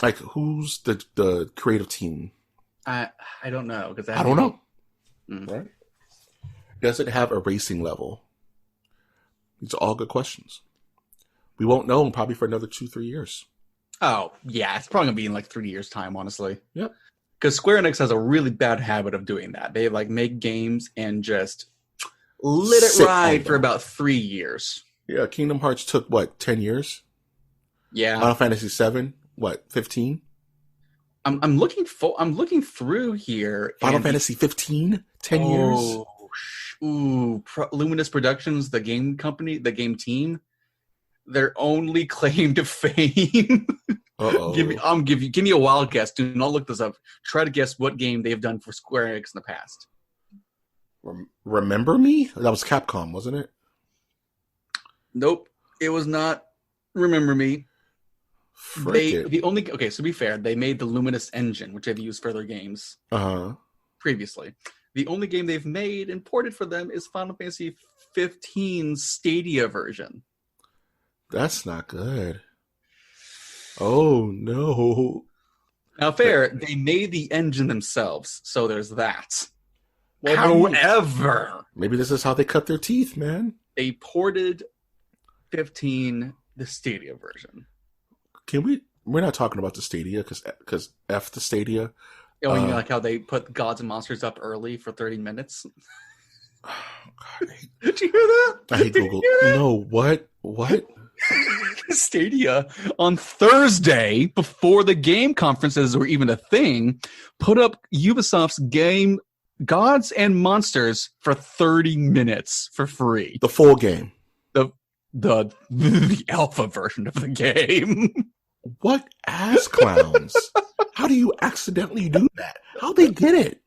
like who's the creative team? I don't know because I don't know. Mm. Right? Does it have a racing level? These are all good questions. We won't know probably for another 2-3 years. Oh yeah, it's probably gonna be in like 3 years' time, honestly. Yep. Because Square Enix has a really bad habit of doing that. They like make games and just let it ride for about 3 years. Yeah, Kingdom Hearts took what 10 years. Yeah. Final Fantasy 7, what 15? I'm looking through here. Final Fantasy 15, 10 years. Luminous Productions, the game company, the game team, their only claim to fame. Uh-oh. Give me a wild guess. Do not look this up. Try to guess what game they've done for Square Enix in the past. Remember Me? That was Capcom, wasn't it? Nope, it was not. Remember Me. So to be fair, they made the Luminous engine, which they've used for their games previously. The only game they've made and ported for them is Final Fantasy 15 Stadia version. That's not good. Oh, no. Now, fair, they made the engine themselves, so there's that. Well, however, maybe this is how they cut their teeth, man. They ported 15, the Stadia version. We're not talking about the Stadia, because F the Stadia. Oh, you mean like how they put Gods and Monsters up early for 30 minutes? Oh, God, Did you hear that? I hate Google. No, what? Stadia on Thursday, before the game conferences were even a thing, put up Ubisoft's game Gods and Monsters for 30 minutes for free. The full game. The alpha version of the game. What ass clowns? How do you accidentally do that? How'd they get it?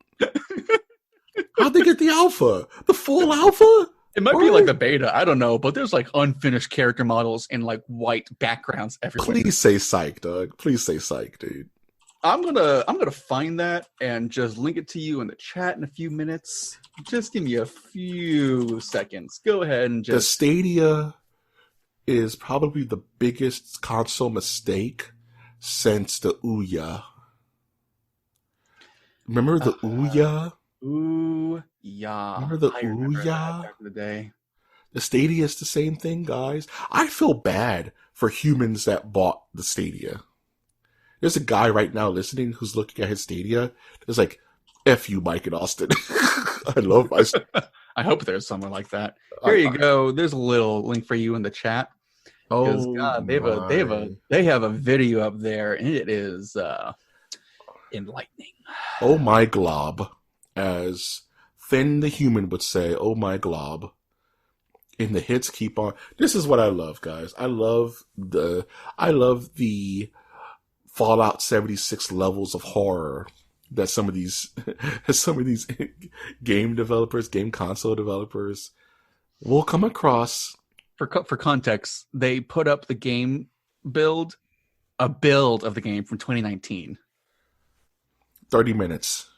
How'd they get the alpha? The full alpha? It might be like the beta. I don't know, but there's like unfinished character models and like white backgrounds everywhere. Please say psych, Doug. Please say psych, dude. I'm gonna find that and just link it to you in the chat in a few minutes. Just give me a few seconds. Go ahead and just. The Stadia is probably the biggest console mistake since the Ouya. Remember the Ouya? Yeah. Remember the Ouya? Back in the day. The Stadia is the same thing, guys. I feel bad for humans that bought the Stadia. There's a guy right now listening who's looking at his Stadia. There's like, F you, Mike and Austin. I love my. I hope there's someone like that. Here you go. There's a little link for you in the chat. Oh, God, they have a video up there, and it is enlightening. Oh my glob, as Finn the Human would say. Oh my glob. And the hits keep on. This is what I love, guys. I love the Fallout 76 levels of horror that some of these game console developers will come across. For context, they put up the game build of the game from 2019. 30 minutes.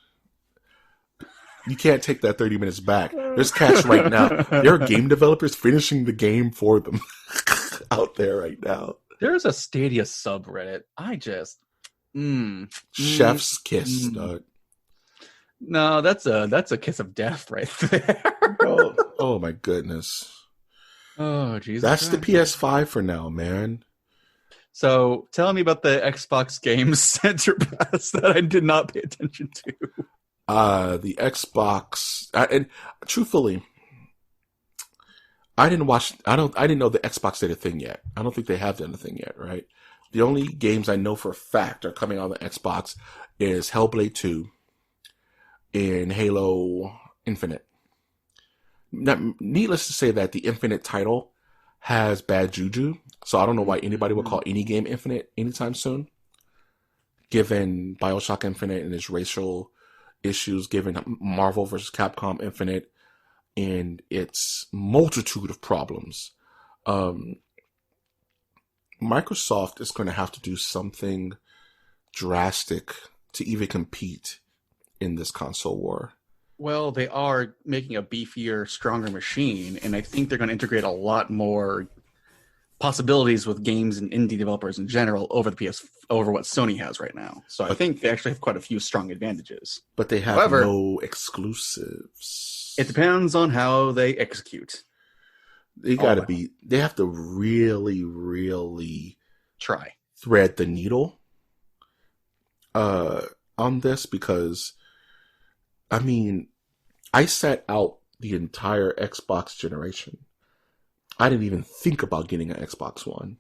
You can't take that 30 minutes back. There's cats right now. There are game developers finishing the game for them out there right now. There's a Stadia subreddit. Chef's kiss, Doug. No, that's a kiss of death right there. Oh my goodness. Oh Jesus. That's the PS5 for now, man. So tell me about the Xbox Game Center Pass that I did not pay attention to. The Xbox, and truthfully, I didn't know the Xbox did a thing yet. I don't think they have done a thing yet, right? The only games I know for a fact are coming on the Xbox is Hellblade 2, in Halo Infinite. Needless to say that the Infinite title has bad juju, so I don't know why anybody would call any game Infinite anytime soon, given BioShock Infinite and its racial issues, given Marvel vs. Capcom Infinite and its multitude of problems. Microsoft is going to have to do something drastic to even compete in this console war. Well, they are making a beefier, stronger machine, and I think they're going to integrate a lot more possibilities with games and indie developers in general over what Sony has right now. So I think they actually have quite a few strong advantages. But they have no exclusives. It depends on how they execute. They have to really, really try thread the needle on this, because I mean, I sat out the entire Xbox generation. I didn't even think about getting an Xbox One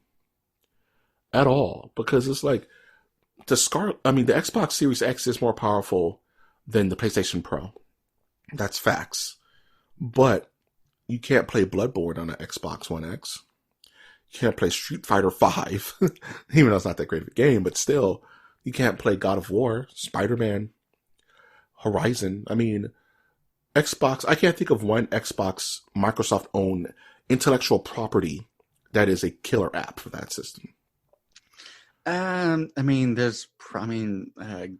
at all, because it's like the Xbox Series X is more powerful than the PlayStation Pro. That's facts. But you can't play Bloodborne on an Xbox One X. You can't play Street Fighter V, even though it's not that great of a game, but still, you can't play God of War, Spider-Man, Horizon. I mean, Xbox, I can't think of one Xbox Microsoft-owned intellectual property that is a killer app for that system.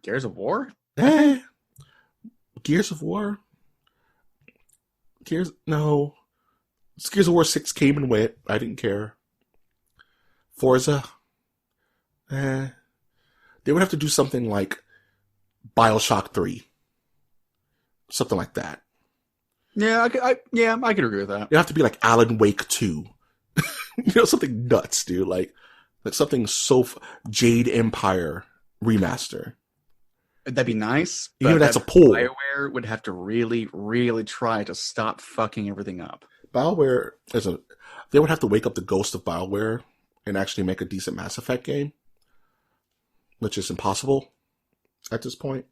Gears of War? Gears of War? Gears of War 6 came and went. I didn't care. Forza? They would have to do something like BioShock 3. Something like that. Yeah, I could agree with that. It'd have to be like Alan Wake 2. Something nuts, dude. Like something so Jade Empire remaster. That'd be nice. That's a pull. BioWare would have to really, really try to stop fucking everything up. BioWare they would have to wake up the ghost of BioWare and actually make a decent Mass Effect game, which is impossible at this point.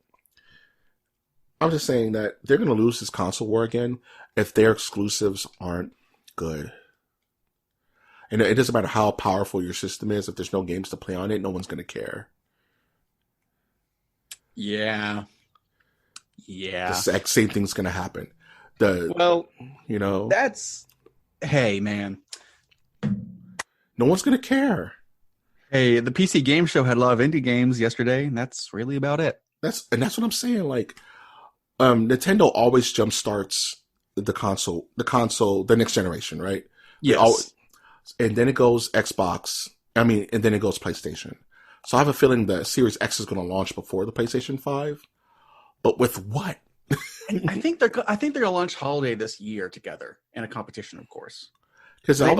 I'm just saying that they're going to lose this console war again if their exclusives aren't good. And it doesn't matter how powerful your system is. If there's no games to play on it, no one's going to care. Yeah. The exact same thing's going to happen. Hey, man. No one's going to care. Hey, the PC Game Show had a lot of indie games yesterday, and that's really about it. That's what I'm saying. Like, Nintendo always jumpstarts the console, the next generation, right? Yes. And then it goes Xbox. And then it goes PlayStation. So I have a feeling the Series X is going to launch before the PlayStation 5. But with what? I think they're going to launch Holiday this year together in a competition, of course. Because it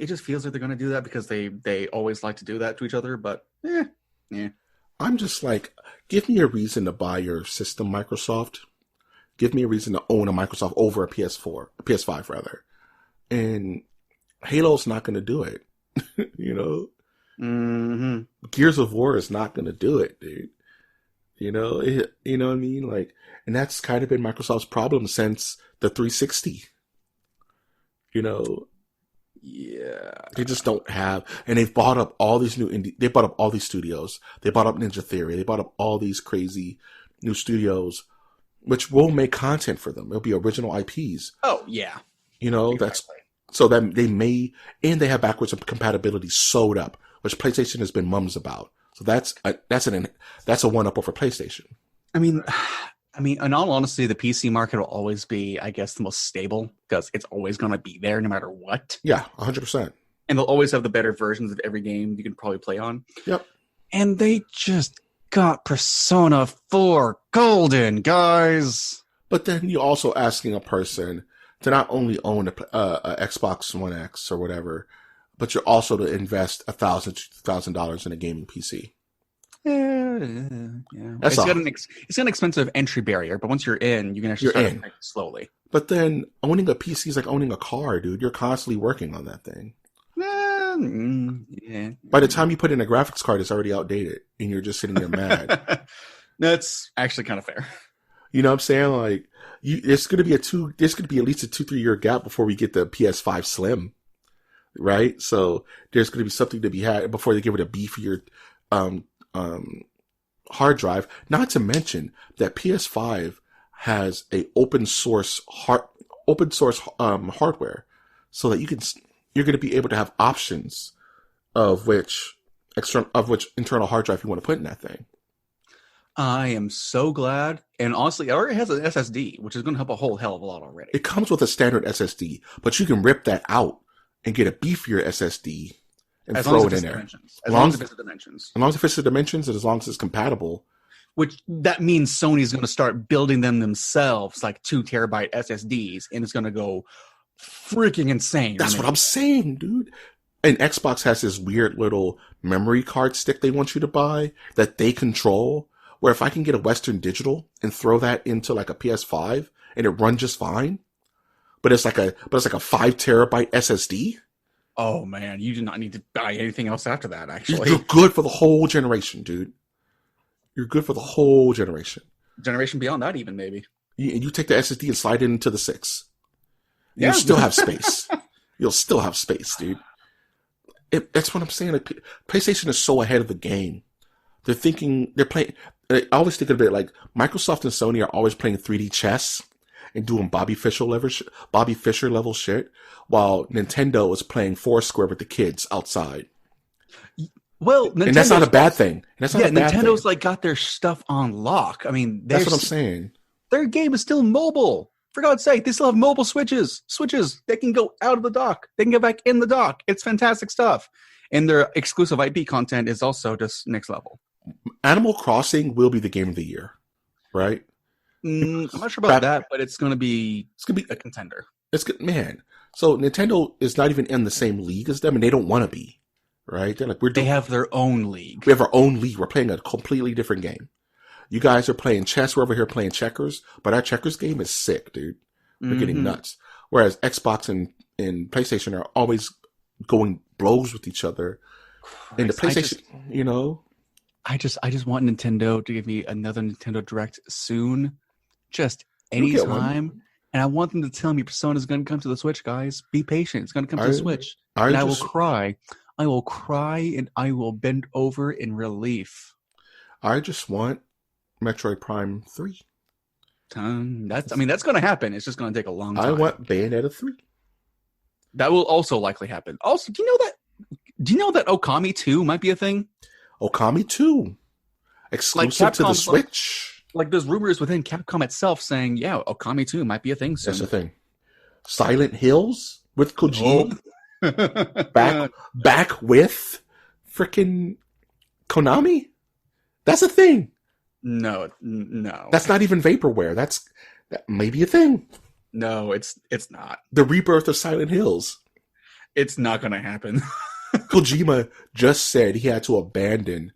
just feels like they're going to do that because they always like to do that to each other. But yeah. I'm just like, give me a reason to buy your system, Microsoft. Give me a reason to own a Microsoft over a PS5 rather. And Halo's not going to do it. Mm-hmm. Gears of War is not going to do it, dude. You know what I mean? Like, and that's kind of been Microsoft's problem since the 360. Yeah. They just don't have, and they've bought up all these they bought up all these studios. They bought up Ninja Theory. They bought up all these crazy new studios, which will make content for them. It'll be original IPs. Oh, yeah. Exactly. So that they may, and they have backwards compatibility sewed up, which PlayStation has been mums about. So that's a one-up over PlayStation. I mean, in all honesty, the PC market will always be, I guess, the most stable because it's always going to be there no matter what. Yeah, 100%. And they'll always have the better versions of every game you can probably play on. Yep. And they just got Persona 4 Golden, guys. But then you're also asking a person to not only own a Xbox One X or whatever, but you're also to invest $1,000 in a gaming PC. Yeah. It's got an expensive entry barrier, but once you're in, you can actually start slowly. But then owning a PC is like owning a car, dude. You're constantly working on that thing. Yeah. By the time you put in a graphics card, it's already outdated, and you're just sitting there mad. That's actually kind of fair. You know what I'm saying? Like, there's going to be at least a 2-3 year gap before we get the PS5 Slim, right? So there's going to be something to be had before they give it a beefier, um, hard drive. Not to mention that PS5 has a open source hardware, so that you're going to be able to have options of which internal hard drive you want to put in that thing. I am so glad. And honestly, it already has an SSD, which is going to help a whole hell of a lot already. It comes with a standard SSD, but you can rip that out and get a beefier SSD and throw it in there. As long as it fits the dimensions. As long as it fits the dimensions and as long as it's compatible. Which that means Sony's going to start building them themselves, like 2 terabyte SSDs, and it's going to go freaking insane. That's what I'm saying, dude. And Xbox has this weird little memory card stick they want you to buy that they control, where if I can get a Western Digital and throw that into like a PS5 and it runs just fine, but it's like a 5 terabyte SSD. Oh man, you do not need to buy anything else after that, actually. You're good for the whole generation, dude. You're good for the whole generation. Generation beyond that, even, maybe. You take the SSD and slide it into the 6. Yeah. You'll still have space. You'll still have space, dude. That's what I'm saying. Like, PlayStation is so ahead of the game. They're playing. I always think of it like Microsoft and Sony are always playing 3D chess and doing Bobby Fischer level shit, while Nintendo is playing Foursquare with the kids outside. Well, and that's not a bad thing. Nintendo's like got their stuff on lock. I mean, that's what I'm saying. Their game is still mobile. For God's sake, they still have mobile switches. They can go out of the dock. They can get back in the dock. It's fantastic stuff. And their exclusive IP content is also just next level. Animal Crossing will be the game of the year, right? I'm not sure about that, but it's going to be a contender. It's good, man. So Nintendo is not even in the same league as them, and they don't want to be. Right? They're like, they have their own league. We have our own league. We're playing a completely different game. You guys are playing chess. We're over here playing checkers. But our checkers game is sick, dude. We're getting nuts. Whereas Xbox and PlayStation are always going blows with each other. And the PlayStation, I just want Nintendo to give me another Nintendo Direct soon. Just anytime. And I want them to tell me Persona's going to come to the Switch, guys. Be patient. It's going to come to the Switch. And I will cry. I will cry and I will bend over in relief. I just want Metroid Prime 3. That's going to happen. It's just going to take a long time. I want Bayonetta 3. That will also likely happen. Also, do you know that Okami 2 might be a thing? Okami 2. Exclusive to the Switch. Like there's rumors within Capcom itself saying, yeah, Okami 2 might be a thing soon. That's a thing. Silent Hills with Kojima. back with freaking Konami? That's a thing. No. That's not even vaporware. That may be a thing. No, it's not. The rebirth of Silent Hills. It's not going to happen. Kojima just said he had to abandon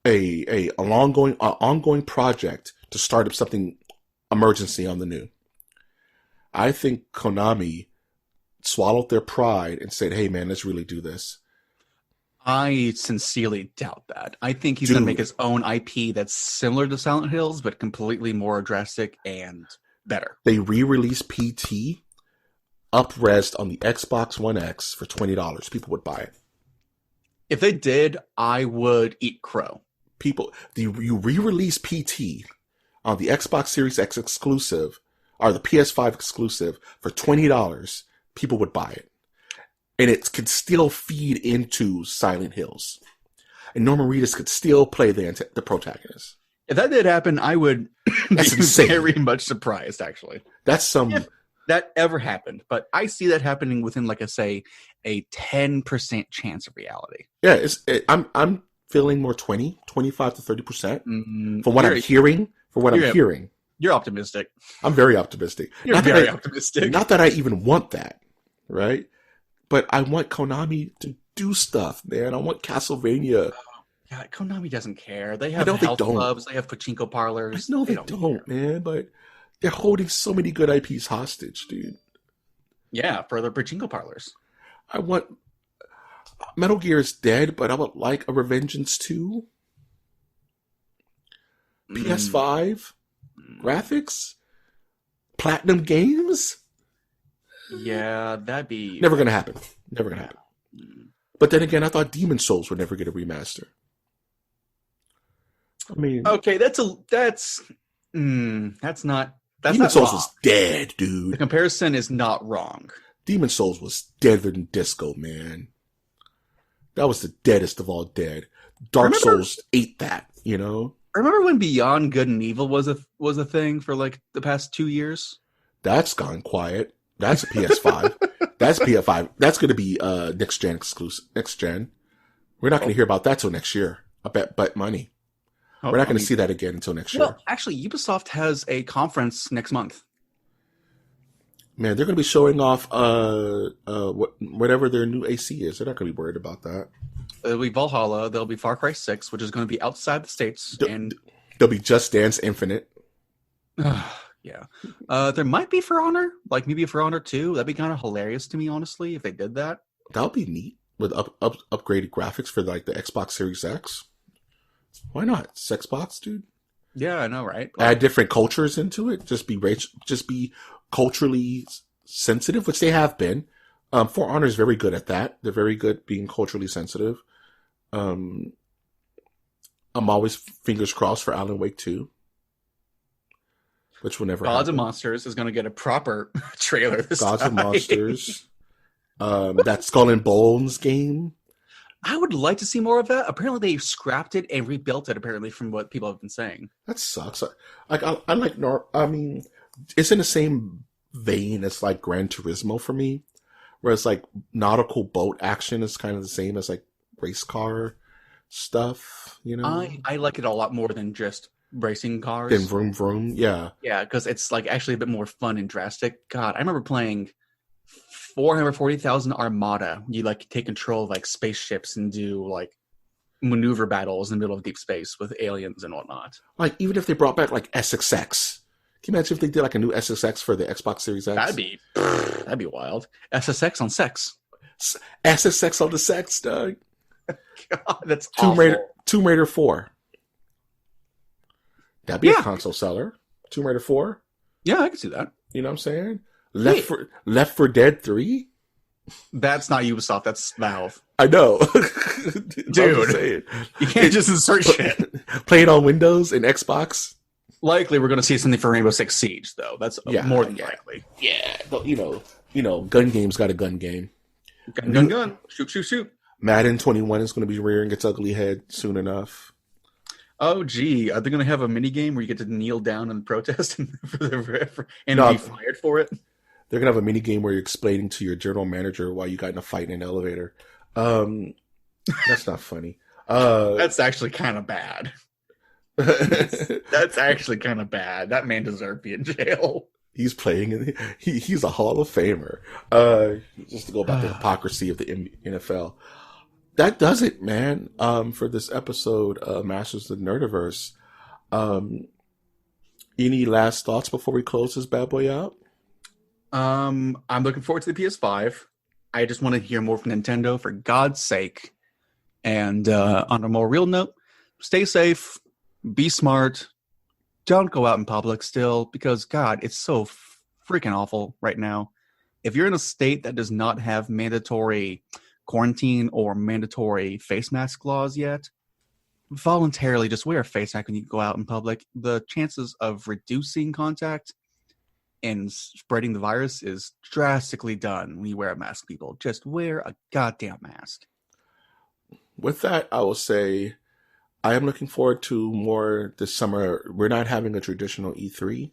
an ongoing project to start up something emergency on the new. I think Konami swallowed their pride and said, hey man, let's really do this. I sincerely doubt that. I think he's going to make his own IP that's similar to Silent Hills, but completely more drastic and better. They re-released PT up-resed on the Xbox One X for $20. People would buy it. If they did, I would eat crow. You re-release PT on the Xbox Series X exclusive, or the PS5 exclusive, for $20. People would buy it. And it could still feed into Silent Hills. And Norman Reedus could still play the protagonist. If that did happen, I would be insane. Very much surprised, actually. That's some... If that ever happened. But I see that happening within, like, a 10% chance of reality. Yeah, I'm feeling more 25 to 30% from what I'm hearing. You're optimistic. I'm very optimistic. You're very optimistic. Not that I even want that, right? But I want Konami to do stuff, man. I want Castlevania. Yeah, Konami doesn't care. They have health clubs. They have pachinko parlors. I know they don't, man. But they're holding so many good IPs hostage, dude. Yeah, for their pachinko parlors. I want... Metal Gear is dead, but I would like a Revengeance 2. PS5 graphics, platinum games. Yeah, that'd be Never gonna happen. Never gonna happen. But then again, I thought Demon Souls would never get a remaster. I mean, okay. That's not. That's Demon not Souls wrong. was dead, dude. The comparison is not wrong. Demon Souls was deader than disco, man. That was the deadest of all dead. Dark Souls ate that, you know? Remember when Beyond Good and Evil was a thing for like the past 2 years? That's gone quiet. That's a PS5. That's PS5. That's going to be next gen exclusive. Next gen. We're not going to hear about that till next year. I bet money. We're not going to see that again until next year. Well, actually, Ubisoft has a conference next month. Man, they're going to be showing off whatever their new AC is. They're not going to be worried about that. There'll be Valhalla. There'll be Far Cry 6, which is going to be outside the States. And there'll be Just Dance Infinite. Yeah. There might be For Honor. Like maybe For Honor 2. That'd be kind of hilarious to me, honestly, if they did that. That would be neat with upgraded graphics for like the Xbox Series X. Why not? It's Xbox, dude. Yeah, I know, right? Add different cultures into it. Just be culturally sensitive, which they have been. For Honor is very good at that. They're very good being culturally sensitive. I'm always fingers crossed for Alan Wake 2, which will never Gods happen. of Monsters is going to get a proper trailer this Gods time. of Monsters. That Skull and Bones game. I would like to see more of that. Apparently, they scrapped it and rebuilt it. Apparently, from what people have been saying, That sucks. I like. I mean, it's in the same vein as like Gran Turismo for me, where it's like nautical boat action is kind of the same as like race car stuff. You know, I like it a lot more than just racing cars. Then vroom vroom. Yeah, Yeah, because it's like actually a bit more fun and drastic. God, I remember playing 440,000 Armada. You like take control of like spaceships and do like maneuver battles in the middle of deep space with aliens and whatnot. like even if they brought back like SXX, can you imagine if they did like a new SXX for the Xbox Series X? That'd be wild. SSX on sex. SXX on the sex, dog. God, that's awful. Tomb Raider 4. That'd be a console seller. Tomb Raider 4. Yeah, I can see that. You know what I'm saying? Left 4 Dead 3? That's not Ubisoft. That's Valve. I know. Dude, you can't just insert shit. Play it on Windows and Xbox. Likely, we're going to see something for Rainbow Six Siege, though. That's more than likely. Yeah, you know, gun game's got a gun game. Gun. Shoot. Madden 21 is going to be rearing its ugly head soon enough. Oh, gee. Are they going to have a mini game where you get to kneel down and protest and be fired for it? They're going to have a mini game where you're explaining to your general manager why you got in a fight in an elevator. That's not funny. That's actually kind of bad. That's actually kind of bad. That man deserved to be in jail. He's playing. He's a Hall of Famer. Just to go about the hypocrisy of the NFL. That does it, man. For this episode of Masters of the Nerdiverse. Any last thoughts before we close this bad boy out? I'm looking forward to the PS5. I just want to hear more from Nintendo, for God's sake. And on a more real note, stay safe, be smart, don't go out in public still, because God, it's so freaking awful right now. If you're in a state that does not have mandatory quarantine or mandatory face mask laws yet, voluntarily just wear a face mask when you go out in public. The chances of reducing contact and spreading the virus is drastically done when you wear a mask, people. Just wear a goddamn mask. With that, I will say I am looking forward to more this summer. We're not having a traditional E3,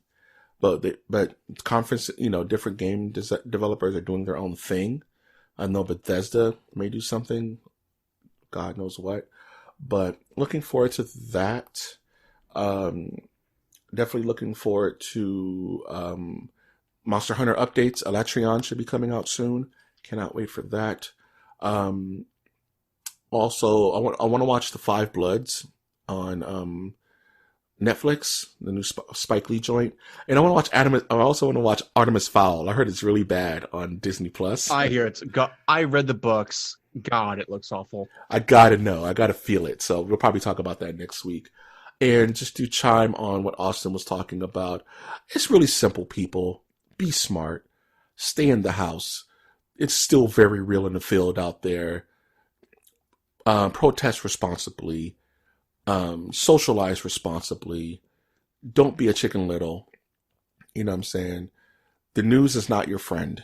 but conference, different game developers are doing their own thing. I know Bethesda may do something, God knows what, but looking forward to that. Definitely looking forward to Monster Hunter updates. Electron should be coming out soon. Cannot wait for that. Also, I want to watch The Five Bloods on Netflix, the new Spike Lee joint, and I also want to watch Artemis Fowl. I heard it's really bad on Disney Plus. I hear it's. I read the books. God, it looks awful. I gotta know. I gotta feel it. So we'll probably talk about that next week. And just to chime on what Austin was talking about, it's really simple, people. Be smart. Stay in the house. It's still very real in the field out there. Protest responsibly. Socialize responsibly. Don't be a chicken little. You know what I'm saying? The news is not your friend.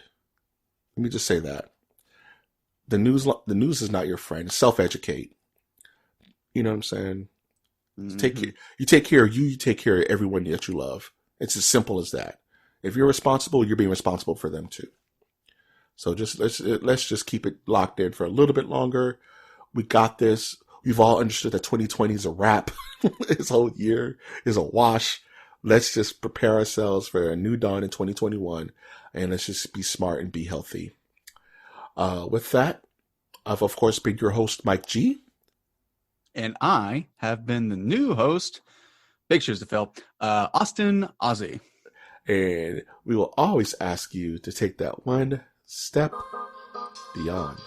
Let me just say that. The news is not your friend. Self-educate. You know what I'm saying? Mm-hmm. You take care of you. You take care of everyone that you love. It's as simple as that. If you're responsible, you're being responsible for them too. So let's just keep it locked in for a little bit longer. We got this. We've all understood that 2020 is a wrap. This whole year is a wash. Let's just prepare ourselves for a new dawn in 2021, and let's just be smart and be healthy. With that, I've of course been your host, Mike G. And I have been the new host, big shoes to fill, Austin Ozzy. And we will always ask you to take that one step beyond.